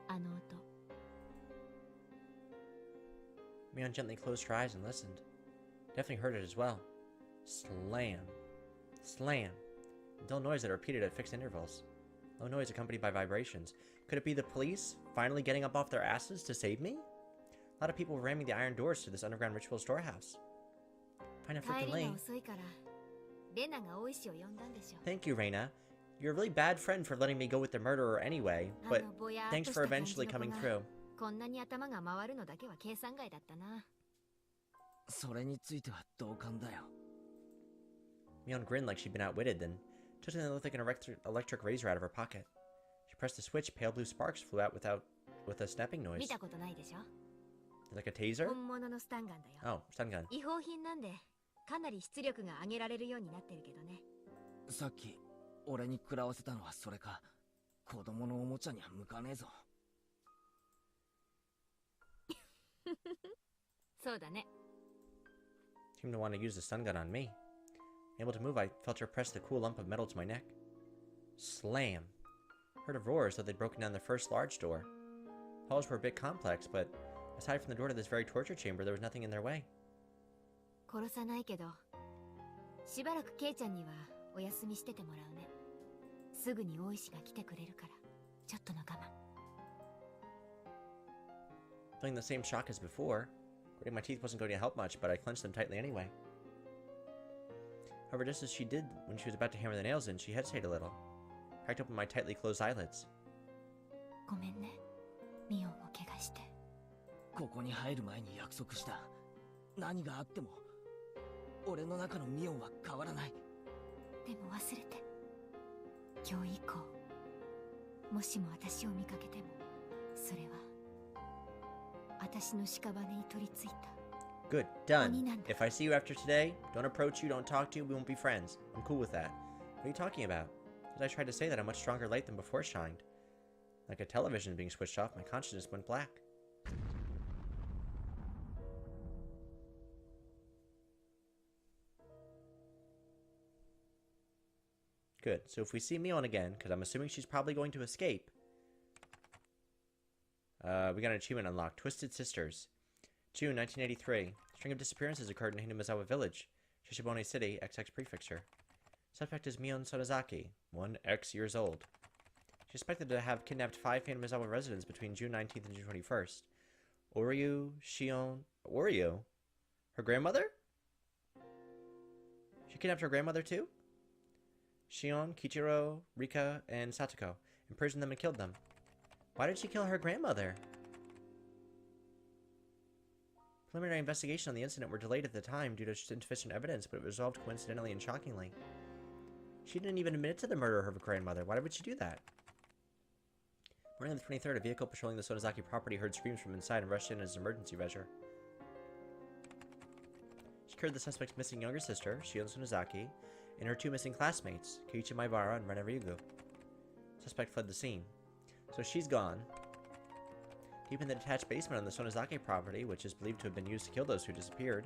S2: あの音。
S1: Mion gently closed her eyes and listened. Definitely heard it as well. Slam. Slam. A dull noise that repeated at fixed intervals. Low noise accompanied by vibrations. Could it be the police finally getting up off their asses to save me? A lot of people were ramming the iron doors to this underground ritual storehouse. Kinda freaking late. Thank you, Reina. You're a really bad friend for letting me go with the murderer anyway, but thanks for eventually coming through.
S2: こんなに頭が回るのだけは計算外だったな。
S3: それについては同感だよ。
S1: Mion grinned like she'd been outwitted, then took something that looked like an electric razor out of her pocket. She pressed the switch, pale blue sparks flew out with a snapping noise.
S2: 見たことないでしょ?
S1: Like a taser?
S2: 本物のスタンガンだよ。
S1: Oh, stun gun.
S2: 違法品なんで、かなり出力が上げられるようになってるけどね。
S3: さっき俺に食らわせたのはそれか。子供のおもちゃには向かねえぞ。
S2: そうだね。
S1: Seemed to want to use the stun gun on me. Able to move, I felt her press the cool lump of metal to my neck. Slam. Heard of roars, though they'd broken down the first large door. Halls were a bit complex, but aside from the door to this very torture chamber, there was nothing in their way.
S2: 殺さないけど、しばらくケイちゃんにはお休みしててもらうね。すぐに大石が来てくれるから、ちょっとの我慢。
S1: Feeling the same shock as before, gritting my teeth wasn't going to help much, but I clenched them tightly anyway. However, just as she did when she was about to hammer the nails in, she hesitated a little, cracked open my tightly closed eyelids.
S2: ごめんね、ミオンを怪我して。
S3: ここに入る前に約束した。何があっても俺の中のミオンは変わらない。
S2: でも忘れて。今日以降、もしも私を見かけても、それは私の屍に取り付いた。
S1: Good, done. If I see you after today, don't approach you, don't talk to you, we won't be friends. I'm cool with that. What are you talking about? As I tried to say that a much stronger light than before shined. Like a television being switched off, my consciousness went black. Good, so if we see Mion again, because I'm assuming she's probably going to escape, we got an achievement unlocked. Twisted Sisters. June 1983. String of disappearances occurred in Hinamizawa Village, Shishibone City, XX Prefecture. Suspect is Mion Sonozaki, 1X years old. She's suspected to have kidnapped 5 Hinamizawa residents between June 19th and June 21st. Oryu? Her grandmother? She kidnapped her grandmother too? Shion, Kichiro, Rika, and Satoko. Imprisoned them and killed them. Why did she kill her grandmother? Preliminary investigation on the incident were delayed at the time due to insufficient evidence, but it resolved coincidentally and shockingly. She didn't even admit to the murder of her grandmother. Why would she do that? Morning of the 23rd, a vehicle patrolling the Sonozaki property heard screams from inside and rushed in as an emergency measure. She secured the suspect's missing younger sister, Shion Sonozaki, and her 2 missing classmates, Keiichi Maibara and Rena Ryugu. Suspect fled the scene. So she's gone. Deep in the detached basement on the Sonozaki property, which is believed to have been used to kill those who disappeared,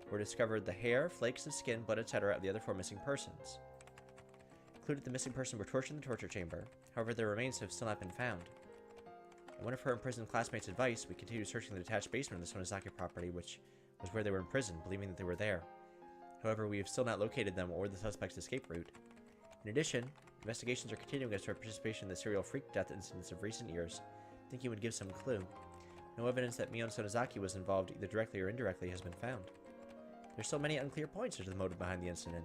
S1: were discovered the hair, flakes of skin, blood, etc. of the other 4 missing persons. Included the missing person were tortured in the torture chamber. However, their remains have still not been found. At one of her imprisoned classmates' advice, we continued searching the detached basement of the Sonozaki property, which was where they were imprisoned, believing that they were there. However, we have still not located them or the suspect's escape route. In addition, investigations are continuing as to her participation in the serial freak death incidents of recent years. Thinking would give some clue. No evidence that Mion Sonozaki was involved either directly or indirectly has been found. There's still many unclear points as to the motive behind the incident,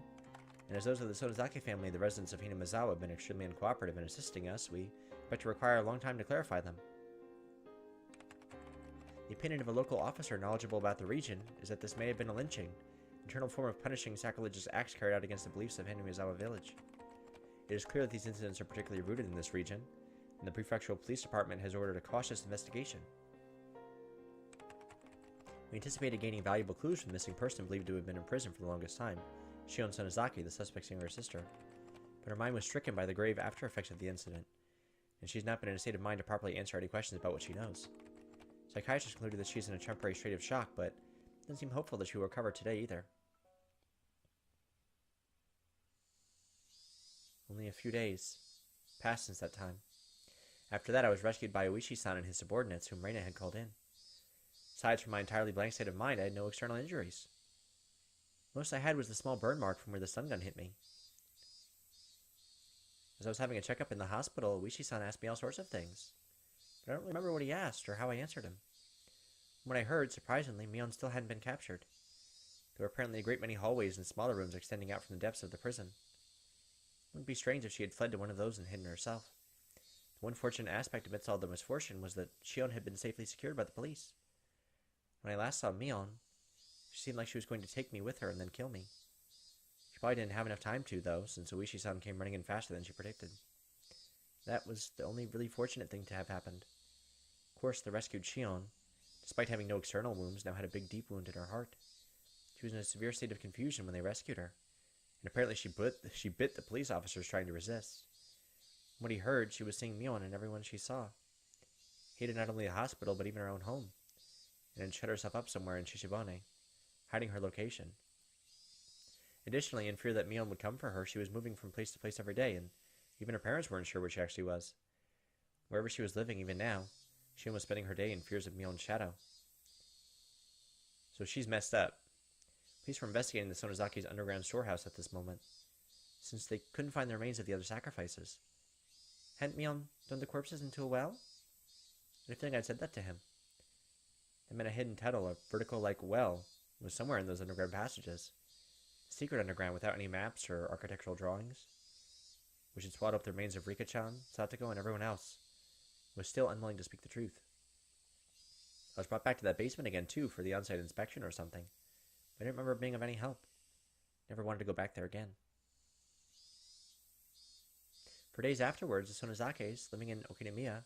S1: and as those of the Sonozaki family and the residents of Hinamizawa have been extremely uncooperative in assisting us, we expect to require a long time to clarify them. The opinion of a local officer knowledgeable about the region is that this may have been a lynching, an internal form of punishing sacrilegious acts carried out against the beliefs of Hinamizawa village. It is clear that these incidents are particularly rooted in this region, and the prefectural police department has ordered a cautious investigation. We anticipated gaining valuable clues from the missing person believed to have been in prison for the longest time, Shion Sonozaki, the suspect's younger sister, but her mind was stricken by the grave after effects of the incident. and she's not been in a state of mind to properly answer any questions about what she knows. Psychiatrists concluded that she's in a temporary state of shock, but doesn't seem hopeful that she will recover today either. Only a few days passed since that time. After that, I was rescued by Oishi-san and his subordinates, whom Reina had called in. Aside from my entirely blank state of mind, I had no external injuries. Most I had was the small burn mark from where the stun gun hit me. As I was having a checkup in the hospital, Oishi-san asked me all sorts of things, but I don't remember what he asked or how I answered him. From what I heard, surprisingly, Mion still hadn't been captured. There were apparently a great many hallways and smaller rooms extending out from the depths of the prison. It wouldn't be strange if she had fled to one of those and hidden herself. The one fortunate aspect amidst all the misfortune was that Shion had been safely secured by the police. When I last saw Mion, she seemed like she was going to take me with her and then kill me. She probably didn't have enough time to, though, since Oishi-san came running in faster than she predicted. That was the only really fortunate thing to have happened. Of course, the rescued Shion, despite having no external wounds, now had a big deep wound in her heart. She was in a severe state of confusion when they rescued her, and apparently she bit the police officers trying to resist. From what he heard, she was seeing Mion and everyone she saw. Hated not only the hospital, but even her own home, and had shut herself up somewhere in Shishibane, hiding her location. Additionally, in fear that Mion would come for her, she was moving from place to place every day, and even her parents weren't sure where she actually was. Wherever she was living, even now, Shion was spending her day in fears of Mion's shadow. So she's messed up. Police were investigating the Sonozaki's underground storehouse at this moment, since they couldn't find the remains of the other sacrifices. Hadn't Mion thrown the corpses into a well? I had a feeling I'd said that to him. That meant a hidden tunnel, a vertical-like well, was somewhere in those underground passages. A secret underground without any maps or architectural drawings, which had swallowed up the remains of Rika-chan, Satoko, and everyone else, was still unwilling to speak the truth. I was brought back to that basement again, too, for the on-site inspection or something, but I didn't remember being of any help. Never wanted to go back there again. For days afterwards, the Sonozakis, living in Okinomiya,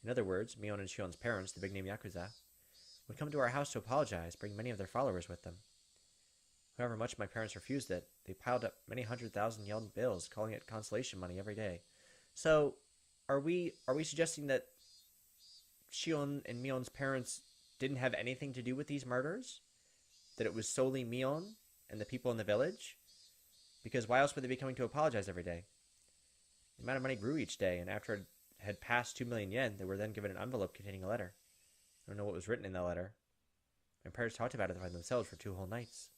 S1: in other words, Mion and Shion's parents, the big-name Yakuza, would come to our house to apologize, bring many of their followers with them. However much my parents refused it, they piled up many 100,000 yen bills, calling it consolation money every day. So, are we suggesting that Shion and Mion's parents didn't have anything to do with these murders? That it was solely Mion and the people in the village? Because why else would they be coming to apologize every day? The amount of money grew each day, and after it had passed 2 million yen, they were then given an envelope containing a letter. I don't know what was written in that letter. My parents talked about it by themselves for 2 whole nights,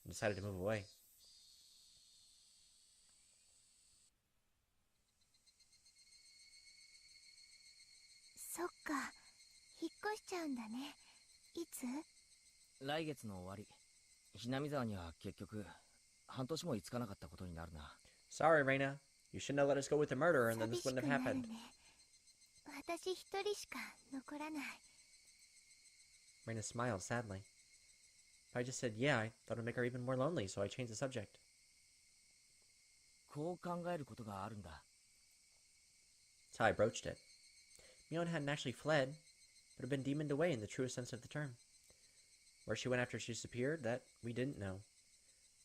S1: and decided to move away. Sorry, Reina. You shouldn't have let us go with the murderer, and then this wouldn't have happened. Reina smiled sadly. If I just said yeah, I thought it would make her even more lonely, so I changed the subject. That's how I broached it. Mion hadn't actually fled, but had been demoned away in the truest sense of the term. Where she went after she disappeared, that we didn't know.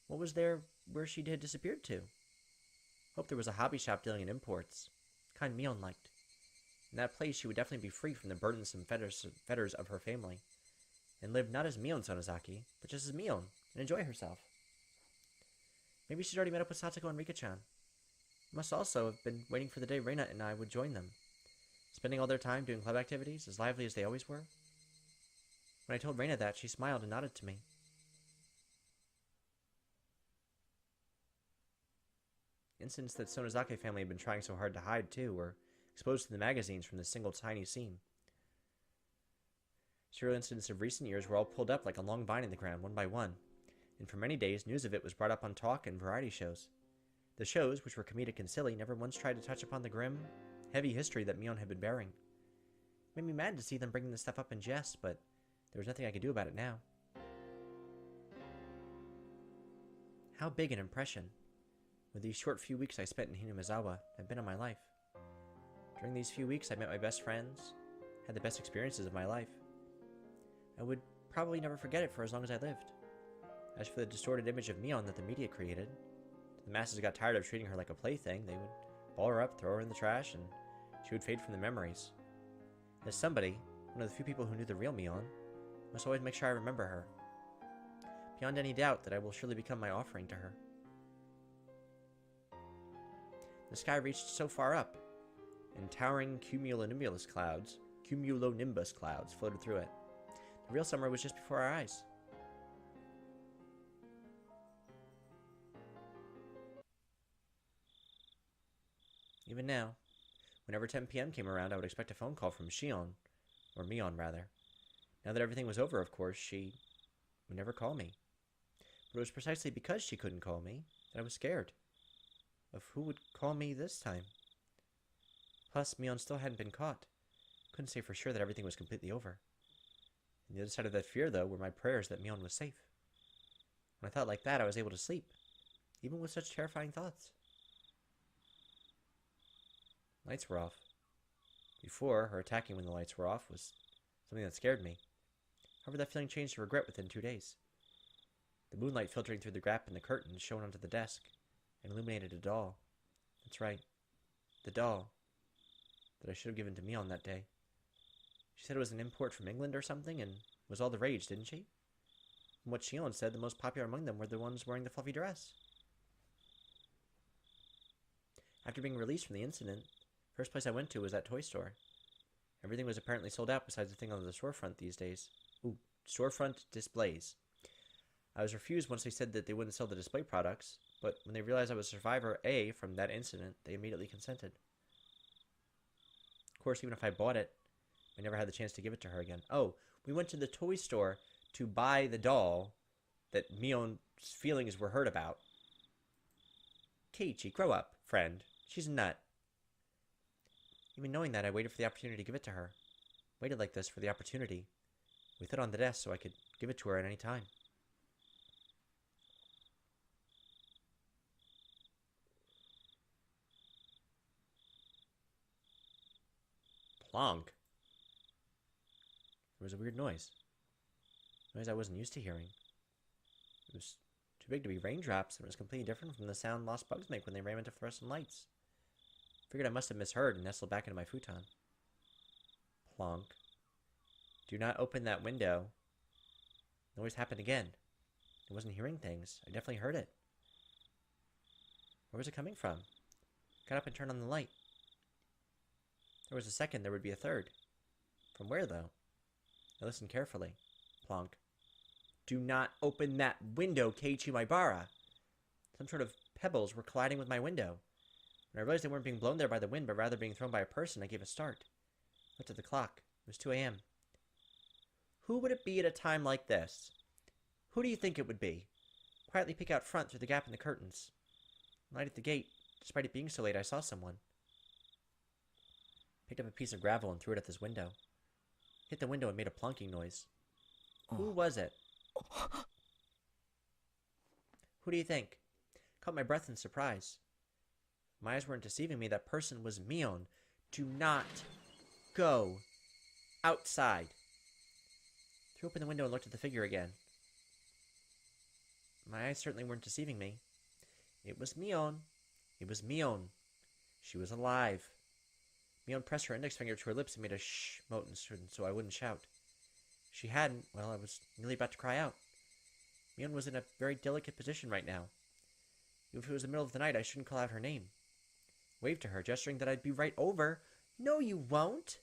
S1: What was there where she had disappeared to? Hope there was a hobby shop dealing in imports, kind Mion liked. In that place, she would definitely be free from the burdensome fetters of her family, and live not as Mion Sonozaki, but just as Mion, and enjoy herself. Maybe she's already met up with Satoko and Rika-chan. Must also have been waiting for the day Reina and I would join them, spending all their time doing club activities, as lively as they always were. When I told Reina that, she smiled and nodded to me. Incidents that Sonozaki family had been trying so hard to hide, too, were exposed to the magazines from this single tiny scene. Serial incidents of recent years were all pulled up like a long vine in the ground, one by one, and for many days news of it was brought up on talk and variety shows. The shows, which were comedic and silly, never once tried to touch upon the grim, heavy history that Mion had been bearing. It made me mad to see them bringing this stuff up in jest, but there was nothing I could do about it now. How big an impression would these short few weeks I spent in Hinamizawa have been on my life? During these few weeks, I met my best friends, had the best experiences of my life. I would probably never forget it for as long as I lived. As for the distorted image of Mion that the media created, the masses got tired of treating her like a plaything. They would ball her up, throw her in the trash, and she would fade from the memories. As somebody, one of the few people who knew the real Mion, must always make sure I remember her. Beyond any doubt that I will surely become my offering to her. The sky reached so far up, and towering cumulonimbus clouds floated through it. The real summer was just before our eyes. Even now, whenever 10 p.m. came around, I would expect a phone call from Shion, or Mion rather. Now that everything was over, of course, she would never call me. But it was precisely because she couldn't call me that I was scared of who would call me this time. Plus, Mion still hadn't been caught. Couldn't say for sure that everything was completely over. And the other side of that fear, though, were my prayers that Mion was safe. When I thought like that, I was able to sleep, even with such terrifying thoughts. Lights were off. Before, her attacking when the lights were off was something that scared me. However, that feeling changed to regret within 2 days. The moonlight filtering through the gap in the curtain shone onto the desk and illuminated a doll. That's right, the doll that I should have given to Mion that day. She said it was an import from England or something and was all the rage, didn't she? From what Shion said, the most popular among them were the ones wearing the fluffy dress. After being released from the incident, first place I went to was that toy store. Everything was apparently sold out besides the thing on the storefront these days. Ooh, storefront displays. I was refused once they said that they wouldn't sell the display products, but when they realized I was survivor A from that incident, they immediately consented. Of course, even if I bought it, I never had the chance to give it to her again. Oh, we went to the toy store to buy the doll that Mion's feelings were hurt about. Keiichi, grow up, friend. She's a nut. Even knowing that, I waited for the opportunity to give it to her. Waited like this for the opportunity. With it on the desk so I could give it to her at any time. Plonk. There was a weird noise. Noise I wasn't used to hearing. It was too big to be raindrops, and it was completely different from the sound lost bugs make when they ram into fluorescent lights. Figured I must have misheard and nestled back into my futon. Plonk. Do not open that window. The noise happened again. I wasn't hearing things. I definitely heard it. Where was it coming from? Got up and turned on the light. There was a second, there would be a third. From where, though? I listened carefully. Plonk. Do not open that window, Keiichi Maibara. Some sort of pebbles were colliding with my window. When I realized they weren't being blown there by the wind, but rather being thrown by a person, I gave a start. Looked at the clock. It was 2 a.m. Who would it be at a time like this? Who do you think it would be? Quietly peek out front through the gap in the curtains. Right at the gate, despite it being so late, I saw someone. Picked up a piece of gravel and threw it at this window. Hit the window and made a plonking noise. Who was it? Who do you think? Caught my breath in surprise. My eyes weren't deceiving me. That person was Mion. Do not go outside. Threw open the window and looked at the figure again. My eyes certainly weren't deceiving me. It was Mion. It was Mion. She was alive. Mion pressed her index finger to her lips and made a shh motion so I wouldn't shout. If she hadn't, well, I was nearly about to cry out. Mion was in a very delicate position right now. Even if it was the middle of the night, I shouldn't call out her name. Waved to her, gesturing that I'd be right over. No, you won't.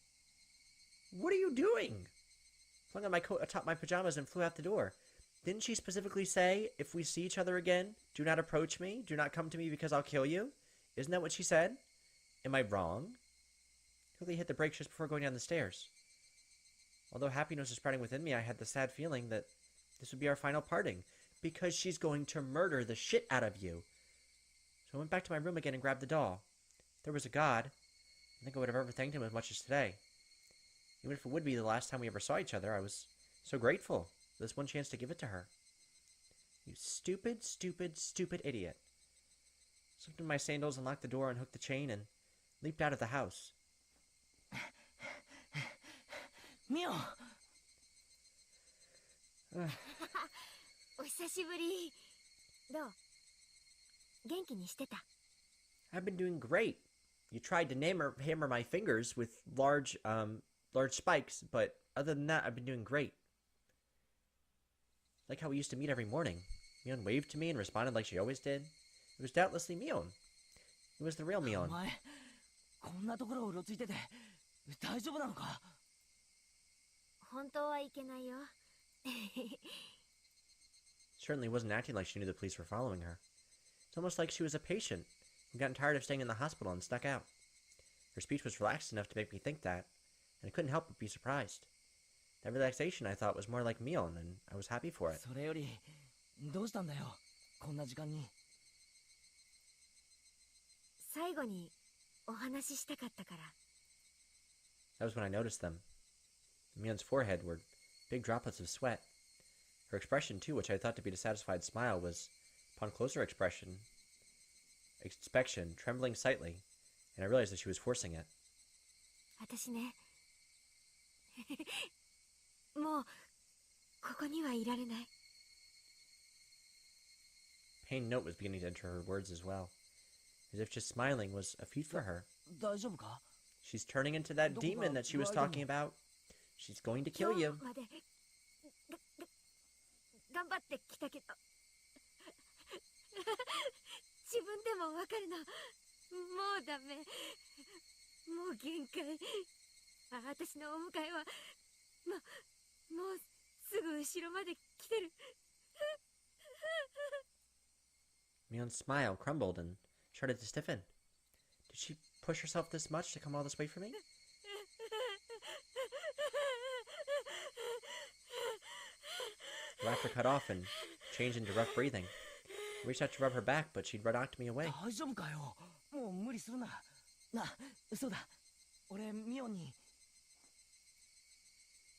S1: What are you doing? Flung on my coat atop my pajamas and flew out the door. Didn't she specifically say, if we see each other again, do not approach me, do not come to me because I'll kill you? Isn't that what she said? Am I wrong? Quickly hit the brakes just before going down the stairs. Although happiness was spreading within me, I had the sad feeling that this would be our final parting, because she's going to murder the shit out of you. So I went back to my room again and grabbed the doll. If there was a God, I think I would have ever thanked him as much as today. Even if it would be the last time we ever saw each other, I was so grateful for this one chance to give it to her. You stupid, stupid, stupid idiot. Slipped in my sandals, unlocked the door, unhooked the chain, and leaped out of the house.
S3: Mion!
S2: お久しぶり。どう？元気にしてた？
S1: I've been doing great. You tried to hammer my fingers with large spikes, but other than that, I've been doing great. Like how we used to meet every morning. Mion waved to me and responded like she always did. It was doubtlessly Mion. It was the real Mion.
S3: お前こんなところをうろついてて大丈夫なのか？
S2: 本当はいけないよ。
S1: Certainly wasn't acting like she knew the police were following her. It's almost like she was a patient who gotten tired of staying in the hospital and snuck out. Her speech was relaxed enough to make me think that, and I couldn't help but be surprised. That relaxation, I thought, was more like Mion, and I was happy for it.
S3: それよりどうしたんだよこんな時間に。
S2: 最後にお話ししたかったから。
S1: That was when I noticed them. Mion's forehead were big droplets of sweat. Her expression, too, which I thought to be a satisfied smile, was, upon closer inspection, trembling slightly, and I realized that she was forcing it.
S2: 私ね、もうここにはいられない。
S1: Pain note was beginning to enter her words as well, as if just smiling was a feat for her.
S3: 大丈夫か？
S1: She's turning into that demon that she was talking about. She's going to kill you.
S2: 今日まで頑張ってきたけど自分でもわかるの。もうダメ。もう限界。私のお迎えはもうすぐ後ろまで来てる。
S1: Mion's smile crumbled and started to stiffen. Did she push herself this much to come all this way for me? Laughter cut off and changed into rough breathing. I reached out to rub her back, but she'd knocked me away.
S3: 大丈夫かよ。もう無理するな。な、そうだ。俺ミオンに。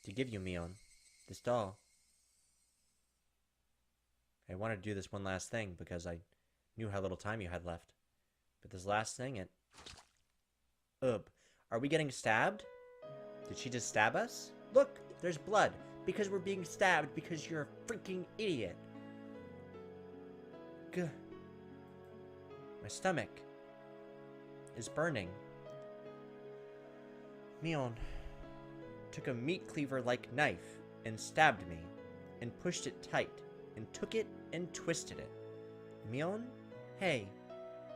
S1: To give you, Mion, this doll. I wanted to do this one last thing because I knew how little time you had left. But this last thing, it... Are we getting stabbed? Did she just stab us? Look, there's blood. Because we're being stabbed because you're a freaking idiot. Gah. My stomach is burning. Mion took a meat cleaver-like knife and stabbed me and pushed it tight and took it and twisted it. Mion? Hey,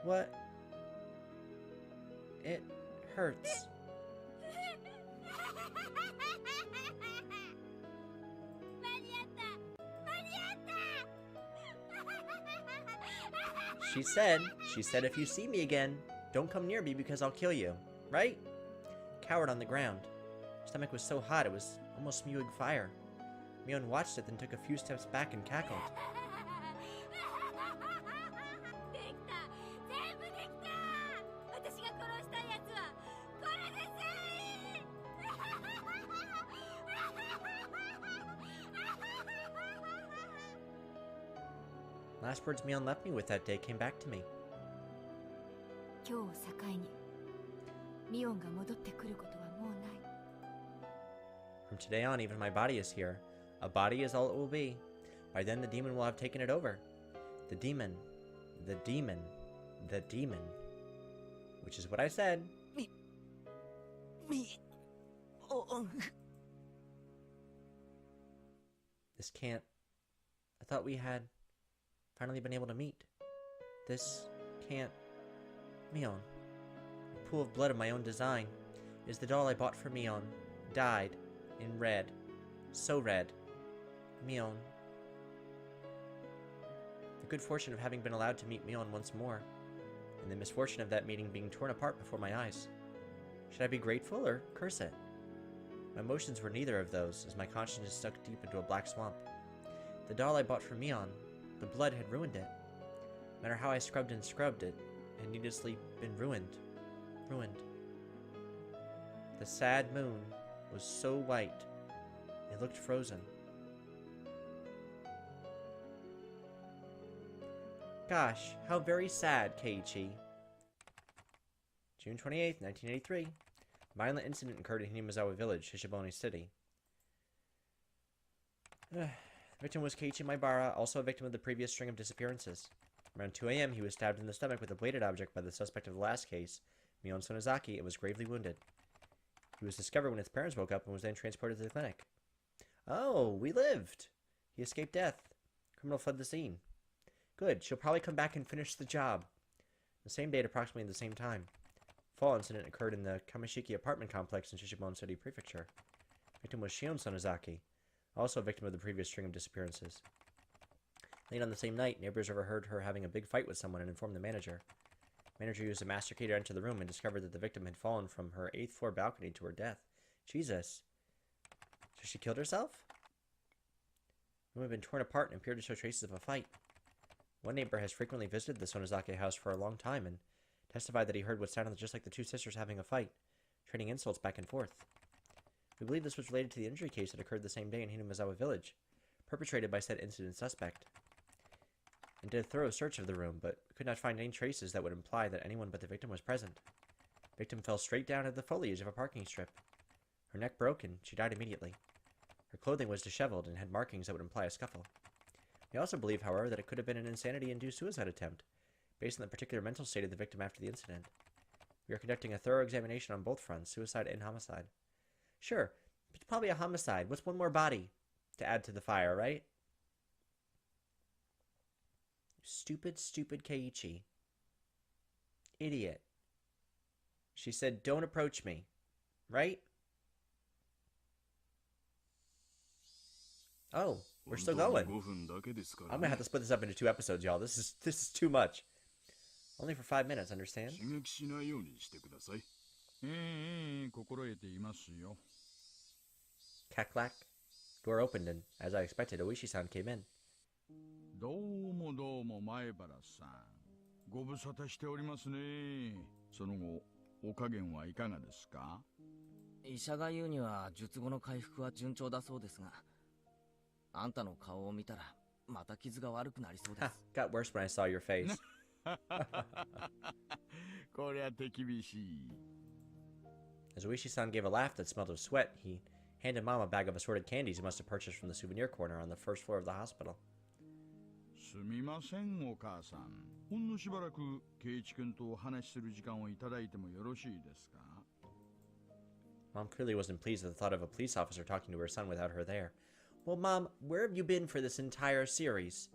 S1: what? It hurts. She said if you see me again, don't come near me because I'll kill you, right? Cowered on the ground. Her stomach was so hot it was almost spewing fire. Mion watched it, then took a few steps back and cackled. Last words Mion left me with that day came back to me.
S2: 今日を境にミオンが戻ってくることはもうない。
S1: From today on, even my body is here. A body is all it will be. By then, the demon will have taken it over. The demon. The demon. The demon. Which is what I said. This can't... I thought we had finally been able to meet. This can't... Mion. A pool of blood of my own design is the doll I bought for Mion. Dyed in red. So red. Mion. The good fortune of having been allowed to meet Mion once more, and the misfortune of that meeting being torn apart before my eyes. Should I be grateful or curse it? My emotions were neither of those, as my conscience is stuck deep into a black swamp. The doll I bought for Mion, the blood had ruined it. No matter how I scrubbed and scrubbed it, it had needlessly been ruined. Ruined. The sad moon was so white, it looked frozen. Gosh, how very sad, Keiichi. June 28th, 1983. A violent incident occurred in Hinamizawa Village, Hishibone City. The victim was Keiichi Maibara, also a victim of the previous string of disappearances. Around 2 a.m., he was stabbed in the stomach with a bladed object by the suspect of the last case, Mion Sonozaki, and was gravely wounded. He was discovered when his parents woke up and was then transported to the clinic. Oh, we lived! He escaped death. Criminal fled the scene. Good, she'll probably come back and finish the job. The same day at approximately the same time. Fall incident occurred in the Kamishiki apartment complex in Shishibon City Prefecture. Victim was Shion Sonozaki, also a victim of the previous string of disappearances. Late on the same night, neighbors overheard her having a big fight with someone and informed the manager. The manager used a masticator to enter the room and discovered that the victim had fallen from her 8th floor balcony to her death. Jesus. So she killed herself? The room had been torn apart and appeared to show traces of a fight. One neighbor has frequently visited the Sonozaki house for a long time and testified that he heard what sounded just like the two sisters having a fight, trading insults back and forth. We believe this was related to the injury case that occurred the same day in Hinamizawa village, perpetrated by said incident suspect, and did a thorough search of the room, but could not find any traces that would imply that anyone but the victim was present. The victim fell straight down at the foliage of a parking strip. Her neck broke and she died immediately. Her clothing was disheveled and had markings that would imply a scuffle. We also believe, however, that it could have been an insanity-induced suicide attempt, based on the particular mental state of the victim after the incident. We are conducting a thorough examination on both fronts, suicide and homicide. Sure, it's probably a homicide. What's one more body to add to the fire, right? Stupid, stupid Keiichi. Idiot. She said, don't approach me. Right? Oh, we're still going. I'm gonna have to split this up into 2 episodes, y'all. This is too much. Only for 5 minutes, understand? Cack-clack. Door opened and, as I expected, Oishi-san came in.
S4: どうもどうも前原さん、ご無沙汰しておりますね。その後、お加減はいかがですか？
S2: 医者が言うには術後の回復は順調だそうですが、あんたの顔を見たらまた傷が悪くなりそうです。
S1: Got worse when I saw your face.
S4: こりゃ手厳しい。
S1: As Oishi-san gave a laugh that smelled of sweat, he handed Mom a bag of assorted candies he must have purchased from the souvenir corner on the first floor of the hospital.
S4: すみません、お母さん。ほんのしばらく圭一君とお話しする時間をいただいてもよろしいですか？
S1: Mom clearly wasn't pleased at the thought of a police officer talking to her son without her there. Well, Mom, where have you been for this entire series?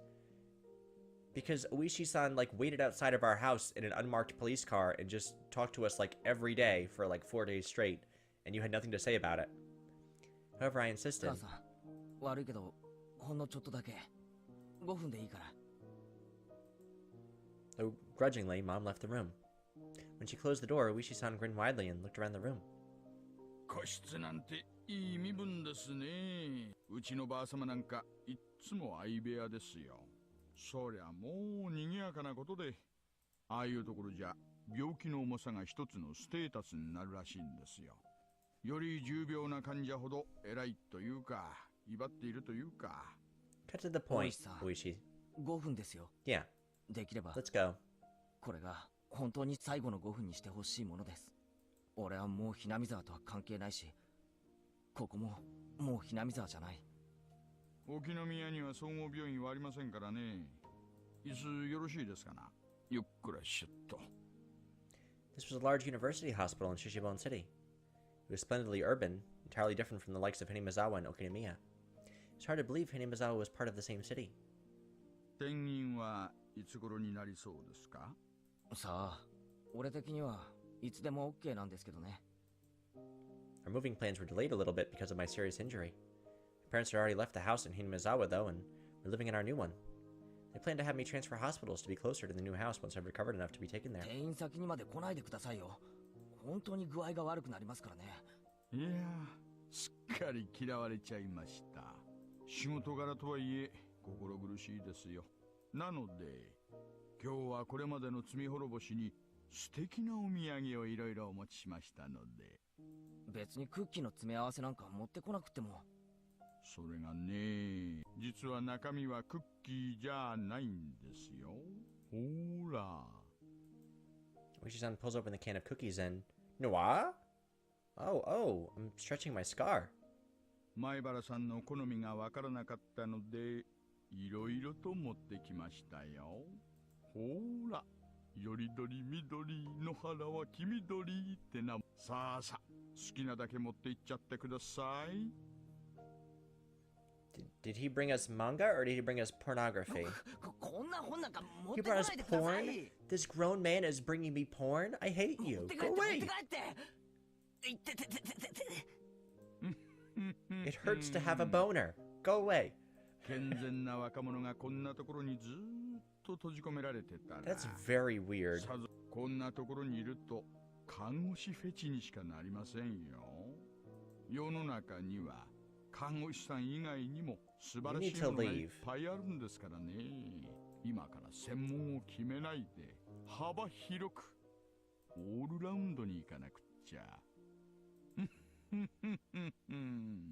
S1: Because Oishi-san, waited outside of our house in an unmarked police car and just talked to us, every day for, 4 days straight, and you had nothing to say about it. However, I insisted.
S2: 母さん、悪いけど、ほんのちょっとだけ。5分でいいから。
S1: Though grudgingly, Mom left the room. When she closed the door, Oishi-san grinned widely and looked around the room.
S4: 個室なんていい身分ですね。うちのばあさまなんかいっつも相部屋ですよ。そりゃもう賑やかなことで、ああいうところじゃ病気の重さが一つのステータスになるらしいんですよ。より重病な患者ほど偉いというか、威張っているというか。
S1: Cut to the point, Oishi.
S2: 5分ですよ。
S1: Yeah.
S2: できれば。
S1: Let's go.
S2: これが本当に最後の5分にしてほしいものです。俺はもうひなみ沢とは関係ないし、ここももうひなみ沢じゃない。
S4: 沖宮には総合病院はありませんからね。椅子よろしいですかな。ゆっくらしゅっと。
S1: This was a large university hospital in Shishibon City. It was splendidly urban, entirely different from the likes of Hinamizawa and Okinomiya. It's hard to believe Hinamizawa was part of the same city.
S4: 転院はいつ頃になりそうですか？
S2: さあ、俺的にはいつでも OK なんですけどね。
S1: Our moving plans were delayed a little bit because of my serious injury. My parents had already left the house in Hinamizawa, though, and were living in our new one. They planned to have me transfer hospitals to be closer to the new house once I've recovered enough to be taken there.
S2: 転院先にまで来ないでくださいよ。本当に具合が悪くなりますからね。
S4: いやー、すっかり嫌われちゃいました。仕事柄とはいえ心苦しいですよ。なので今日はこれまでの罪滅ぼしに素敵なお土産をいろいろお持ちしましたので。
S2: 別にクッキーの詰め合わせなんか持ってこなくても。
S4: それがね、実は中身はクッキーじゃないんですよ。ほら。
S1: Oishi-san pulls open the can of cookies and... Noir? Oh, I'm stretching my scar.
S4: 前原さんの好みがわからなかったので、いろいろと持ってきましたよ。ほら、よりどりみどり野原は黄緑ってな。さあさあ、好きなだけ持って行っちゃってください。
S1: Did he bring us manga or did he bring us pornography?
S3: こんな本なんか持っ
S1: He
S3: てこ
S1: brought
S3: な
S1: us
S3: いでくださ
S1: porn?
S3: い。
S1: This grown man is bringing me porn? I hate
S3: 持っ
S1: you.
S3: て帰
S1: Go
S3: って持って
S1: away.
S3: 帰って。いってててててて。
S1: It hurts to have a boner. Go away.
S4: 健全な若者がこんなところにずーっと閉じ込められてたら。
S1: That's very weird.
S4: さぞこんなところにいると看護師フェチにしかなりませんよ。世の中には看護師さん以外にも素晴らしいものがいっぱいあるんですからね。今から専門を決めないで幅広くオールラウンドに行かなくっちゃ。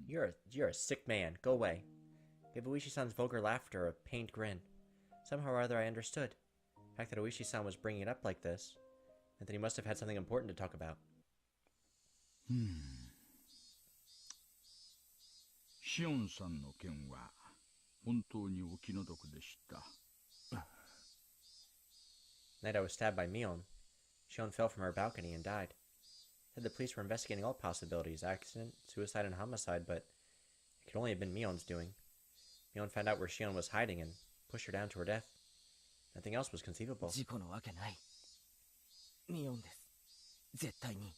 S1: You're a sick man. Go away. Gave Oishi-san's vulgar laughter a pained grin. Somehow or other I understood. The fact that Oishi-san was bringing it up like this meant that he must have had something important to talk about.
S4: シオンさんの件は本当にお気の毒でした。
S1: The night I was stabbed by Mion, Shion fell from her balcony and died. Said the police were investigating all possibilities, accident, suicide, and homicide, but it could only have been Mion's doing. Mion found out where Shion was hiding and pushed her down to her death. Nothing else was conceivable.
S3: 事故のわけない。ミオンです。絶対に。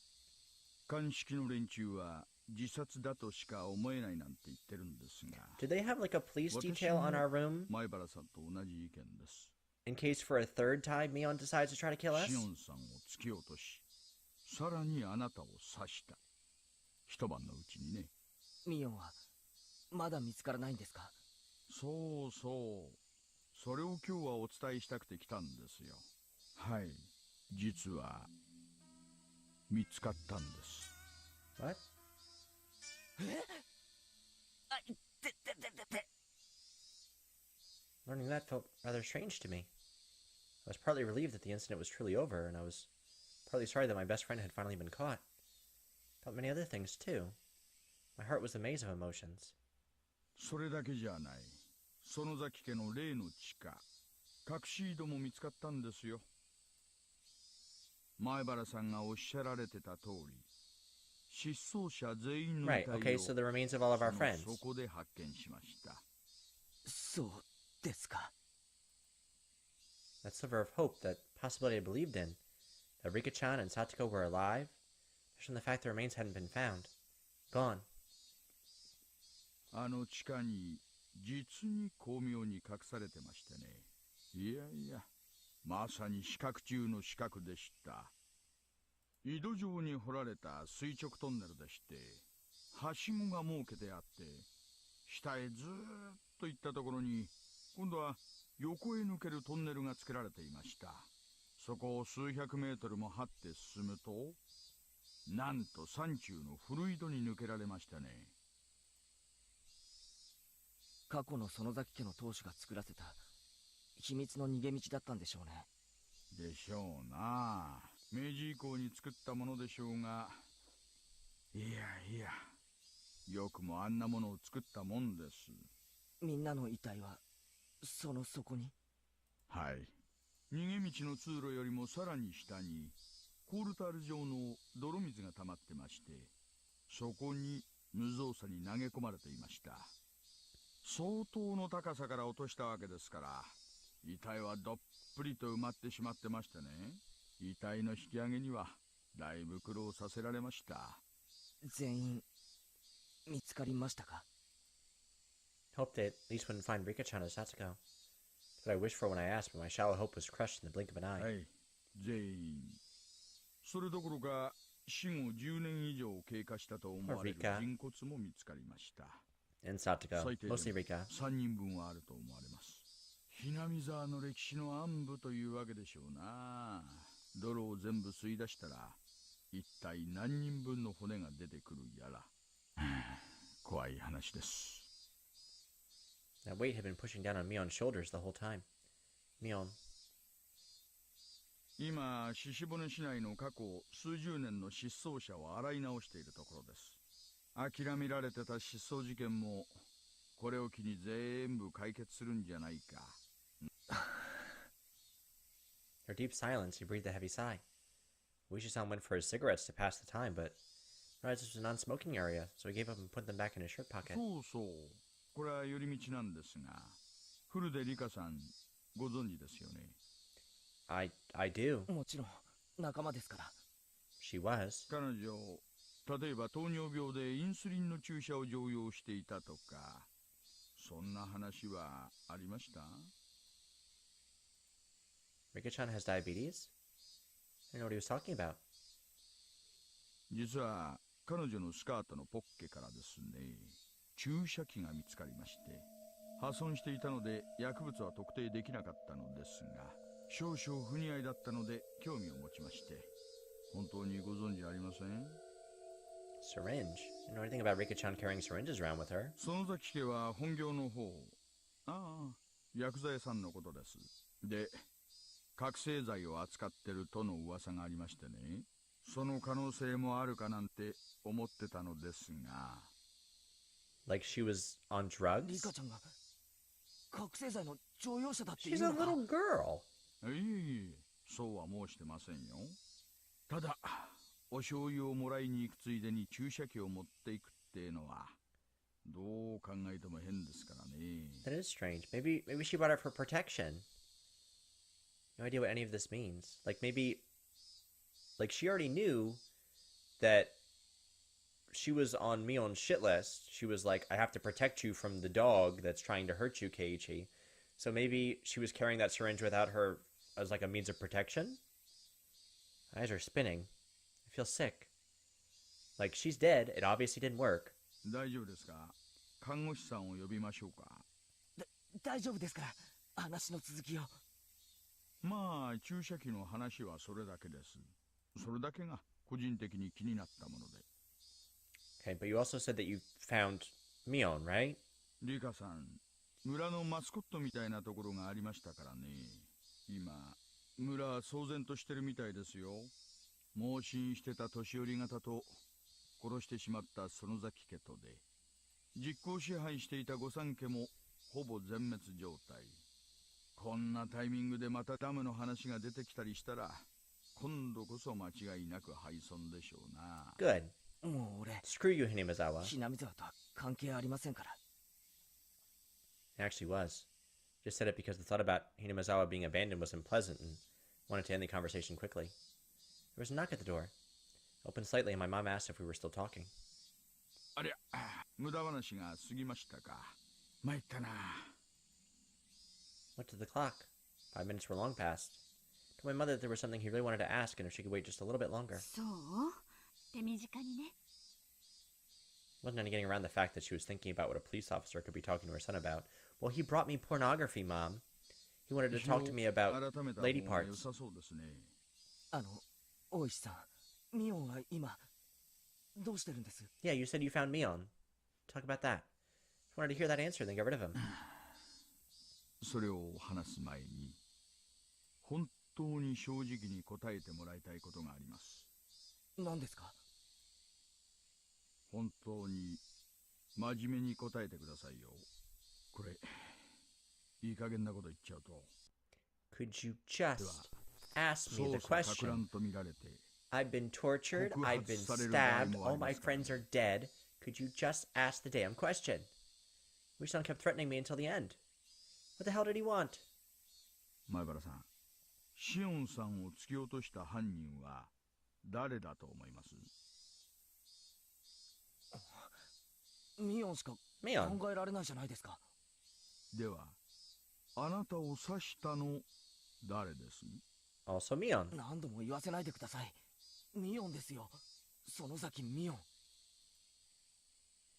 S4: 鑑識の連中は自殺だとしか思えないなんて言ってるんですが。
S1: Did they have like a police detail on our room?
S4: 前原さんと同じ意見です。
S1: In case for a third time Mion decides to try to kill us?
S4: シオンさんを突き落とし、さらにあなたを刺した。一晩のうちにね。
S3: ミオンはまだ見つからないんですか？
S4: そうそう。それを今日はお伝えしたくて来たんですよ。はい。実は見つかったんです。
S1: What?
S3: あ、いってってってって。
S1: Learning that felt rather strange to me. I was partly relieved that the incident was truly over, and I was partly sorry that my best friend had finally been caught. Felt many other things too. My heart was a maze of emotions.
S4: それだけじゃない。園崎家の例の地下、隠し井戸も見つかったんですよ。前原さんがおっしゃられてた通り、失踪者全員の遺
S1: Right,
S4: 体を
S1: okay, so the remains of all of our
S4: そ
S1: friends.
S4: の底で発見しました。
S3: そうですか。
S1: That sliver of hope, that possibility I believed in, that Rika-chan and Satoko were alive, just from the fact the remains hadn't been found. Gone.
S4: あの地下に実に巧妙に隠されてましてね。いやいや、まさに死角中の死角でした。井戸状に掘られた垂直トンネルでして、はしごが設けてあって、下へずーっと行ったところに、今度は横へ抜けるトンネルが作られていました。そこを数百メートルも張って進むと、なんと山中の古井戸に抜けられましたね。
S3: 過去の園崎家の当主が作らせた秘密の逃げ道だったんでしょうね。
S4: でしょうな。明治以降に作ったものでしょうが、いやいや、よくもあんなものを作ったもんです。
S3: みんなの遺体はその底に。
S4: はい。逃げ道の通路よりもさらに下にコールタール状の泥水が溜まってまして、そこに無造作に投げ込まれていました。相当の高さから落としたわけですから、遺体はどっぷりと埋まってしまってましてね。遺体の引き上げにはだいぶ苦労させられました。
S3: 全員見つかりましたか？
S1: Hoped they at least wouldn't find Rika-chan or Satsuko. That's what I wished for when I asked, but my shallow hope was crushed in the blink of an
S4: は
S1: eye.
S4: い、全員。それどころか死後10年以上経過したと思われる人骨も見つかりました。
S1: And Satsuko,
S4: 最低でも
S1: mostly Rika.
S4: 3人分はあると思われます。ひなみ沢の歴史の暗部というわけでしょうな。泥を全部吸い出したら一体何人分の骨が出てくるやら。怖い話です。
S1: That weight had been pushing down on Mion's shoulders the whole time. Mion.
S4: 今、鹿骨市内の過去数十年の失踪者を洗い直しているところです。諦められてた失踪事件もこれを機に全部解決するんじゃないか。
S1: After a deep silence, he breathed a heavy sigh. Uishi-san went for his cigarettes to pass the time, but realized this was a non-smoking area, so he gave up and put them back in his shirt pocket.
S4: そうそう。これは寄り道なんですが、古出里香さんご存知ですよね。
S1: I do.
S2: もちろん仲間ですから。
S1: She was.
S4: 彼女、例えば糖尿病でインスリンの注射を常用していたとか、そんな話はありました？
S1: Rika-chan has diabetes? I didn't know what he was talking about.
S4: 実は彼女のスカートのポッケからですね、注射器が見つかりまして、破損していたので薬物は特定できなかったのですが、少々不似合いだったので興味を持ちまして、本当にご存知ありません？
S1: Syringe? I didn't know anything about Rika-chan carrying syringes around with her.
S4: 園崎家は本業の方、薬剤屋さんのことです。で、覚醒剤を扱ってるとの噂がありましてね、その可能性もあるかなんて思ってたのですが。
S1: Like she was on drugs?
S2: リカちゃんが覚醒剤の常用者だってい
S1: She's
S2: う
S1: a
S2: のか。
S1: little girl.
S4: いえ、そうは申してませんよ。ただ、お醤油をもらいに行くついでに注射器を持っていくってのは、どう考えても変ですからね。
S1: That is strange. Maybe she brought it for protection. No idea what any of this means. Like maybe, like she already knew that she was on Mion's shit list. She was like, I have to protect you from the dog that's trying to hurt you, Keiichi. So maybe she was carrying that syringe without her as like a means of protection? My eyes are spinning. I feel sick. Like she's dead. It obviously didn't work.
S4: 大丈夫ですか？看護師さんを呼びましょうか？
S2: 大丈夫ですから、話の続きを。
S4: まあ、注射器の話はそれだけです。それだけが個人的に気になったもので。
S1: Okay, but you also said that you found Mion, right?
S4: リカさん、村のマスコットみたいなところがありましたからね。今、村は騒然としてるみたいですよ。盲信してた年寄り方と、殺してしまった園崎家とで、実効支配していた御三家もほぼ全滅状態。こんなタイミングでまたダムの話が出てきたりしたら、今度こそ間違いなく敗損でしょうな。
S1: Good.
S2: もう俺、
S1: Screw you, Hinamizawa.
S2: ひなみ沢とは関係ありませんから。
S1: It actually was. Just said it because the thought about Hinamizawa being abandoned was unpleasant and wanted to end the conversation quickly. There was a knock at the door. It opened slightly and my mom asked if we were still talking.
S4: ありゃ、無駄話が過ぎましたか。参ったな。
S1: Looked at the clock. 5 minutes were long past. Told my mother that there was something he really wanted to ask and if she could wait just a little bit longer.
S5: そう手短にね。
S1: Wasn't any getting around the fact that she was thinking about what a police officer could be talking to her son about. Well, he brought me pornography, Mom. He wanted to talk to me about
S4: 改めた
S1: lady
S4: 方が良
S1: parts.
S4: さそうですね。
S2: 大石さん、ミオンは今、どうしてるんです？
S1: Yeah, you said you found Mion. Talk about that. Just wanted to hear that answer, then get rid of him.
S4: それを話す前に、本当に正直に答えてもらいたいことがあります。
S2: 何ですか？
S4: 本当に真面目に答えてくださいよ。これ、いい加減なこと言っちゃうと。
S1: Could you just ask me
S4: 捜
S1: the
S4: 査か
S1: question?
S4: 乱と見られて、
S1: I've been tortured, I've been stabbed, all my friends are dead. Could you just ask the damn question? Wish-san kept threatening me until the end. What the hell did he want?
S4: 前原さん、シオンさんを突き落とした犯人は誰だと思います？
S2: ミオンしか
S1: Mion.
S2: 考えられないじゃないですか。
S4: では、あなたを刺したの誰です？
S1: Also Mion.
S2: 何度も言わせないでください。ミオンですよ。園崎ミオン。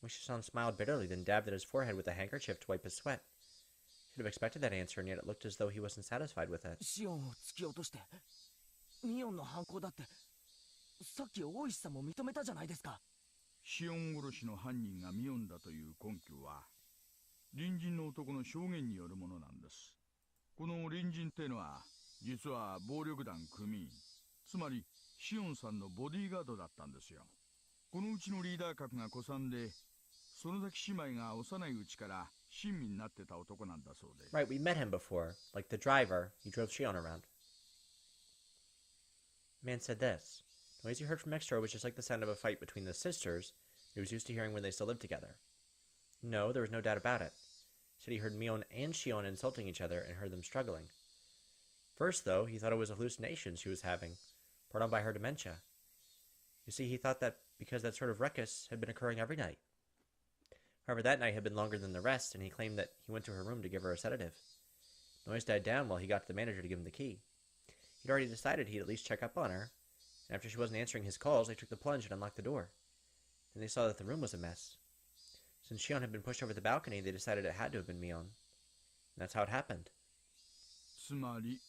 S1: Wish-san smiled bitterly, then dabbed at his forehead with a handkerchief to wipe his sweat. Should have expected that answer, and yet it looked as though he wasn't satisfied with it.
S2: シオンを突き落として、ミオンの犯行だって、さっき大石さんも認めたじゃないですか。
S4: シオン殺しの犯人がミオンだという根拠は、隣人の男の証言によるものなんです。この隣人ってのは、実は暴力団組員、つまりシオンさんのボディーガードだったんですよ。このうちのリーダー格が古参で、園崎姉妹が幼いうちから親身になってた男なんだそうで。
S1: Right, we met him before. Like the driver, he drove Shion around. The man said this. The noise he heard from next door was just like the sound of a fight between the sisters he was used to hearing when they still lived together. No, there was no doubt about it. He said he heard Mion and Shion insulting each other and heard them struggling. First, though, he thought it was a hallucination she was having, brought on by her dementia. You see, he thought that because that sort of ruckus had been occurring every night. However, that night had been longer than the rest, and he claimed that he went to her room to give her a sedative. The noise died down while he got to the manager to give him the key. He'd already decided he'd at least check up on her, and after she wasn't answering his calls, they took the plunge and unlocked the door. Then they saw that the room was a mess. Since Shion had been pushed over the balcony, they decided it had to have been Mion. And that's how it happened.
S4: つまり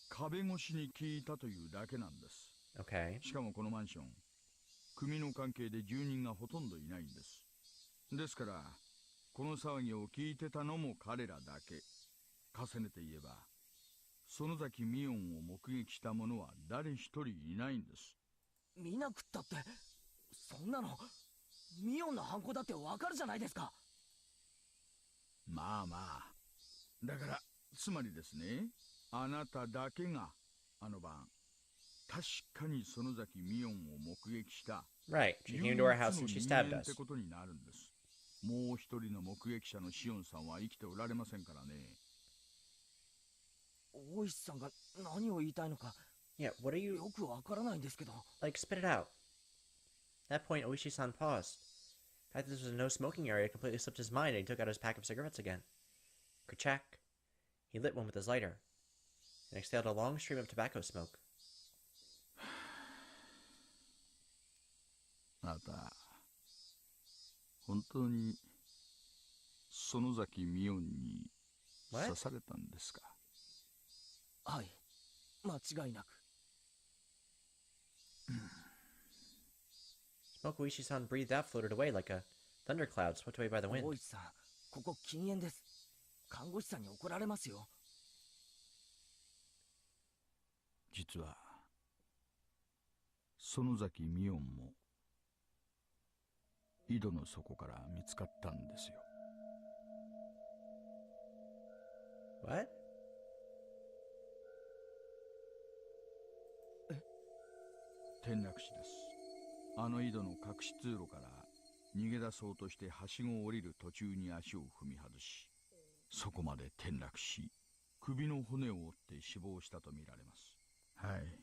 S4: 壁越しに聞いたというだけなんです。
S1: Okay.
S4: しかもこのマンション、組の関係で住人がほとんどいないんです。ですからこの騒ぎを聞いてたのも彼らだけ。重ねて言えば園崎ミオンを目撃した者は誰一人いないんです。
S3: 見なくったって、そんなのミオンの犯行だってわかるじゃないですか。
S4: まあまあ、だからつまりですね、あなただけがあの晩確かに園崎ミオンを目撃した
S1: Right. She came to our house and she stabbed
S4: って
S1: us.
S4: ことになるんです。もう一人の目撃者のシオンさんは生きておられませんからね。
S3: 大石さんが何を言いたいのか
S1: Yeah, what are you...
S3: よくわからないんですけど。
S1: Like, spit it out. At that point, Oishi-san paused. The fact that this was a no-smoking area completely slipped his mind and he took out his pack of cigarettes again. Kerchak. He lit one with his lighter and exhaled a long stream of tobacco smoke.
S4: あなた、本当に園崎ミオンに刺されたんですか？
S3: はい、間違いなく。
S1: Smoke Oishi-san breathed out floated away like a thundercloud swept away by the wind.
S3: 大石さん、ここ禁煙です。看護師さんに怒られますよ。
S4: 実は園崎ミオンも井戸の底から見つかったんですよ。
S1: What?
S4: 転落死です。あの井戸の隠し通路から逃げ出そうとしてはしごを降りる途中に足を踏み外し、そこまで転落し、首の骨を折って死亡したとみられます。はい、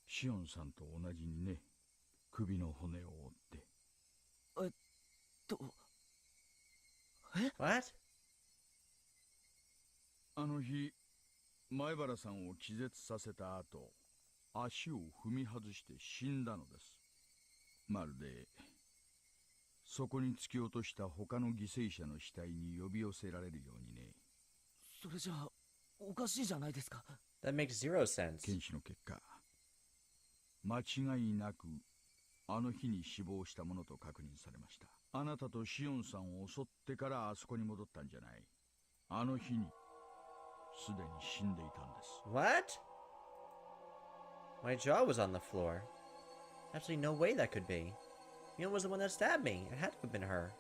S4: シオンさんと同じにね、首の骨を折って。
S1: What?
S4: あの日、前原さんを気絶させた後、足を踏み外して死んだのです。まるでそこに突き落とした他の犠牲者の死体に呼び寄せられるようにね。
S3: それじゃあおかしいじゃないですか。
S1: That makes zero sense.
S4: 検視の結果、間違いなくあの日に死亡したものと確認されました。あなたとシオンさんを襲ってからあそこに戻ったんじゃない。あの日にすでに死んでいたんです。
S1: What? My jaw was on the floor. Absolutely no way that could be. Mion was the one that stabbed me. It had to have been her.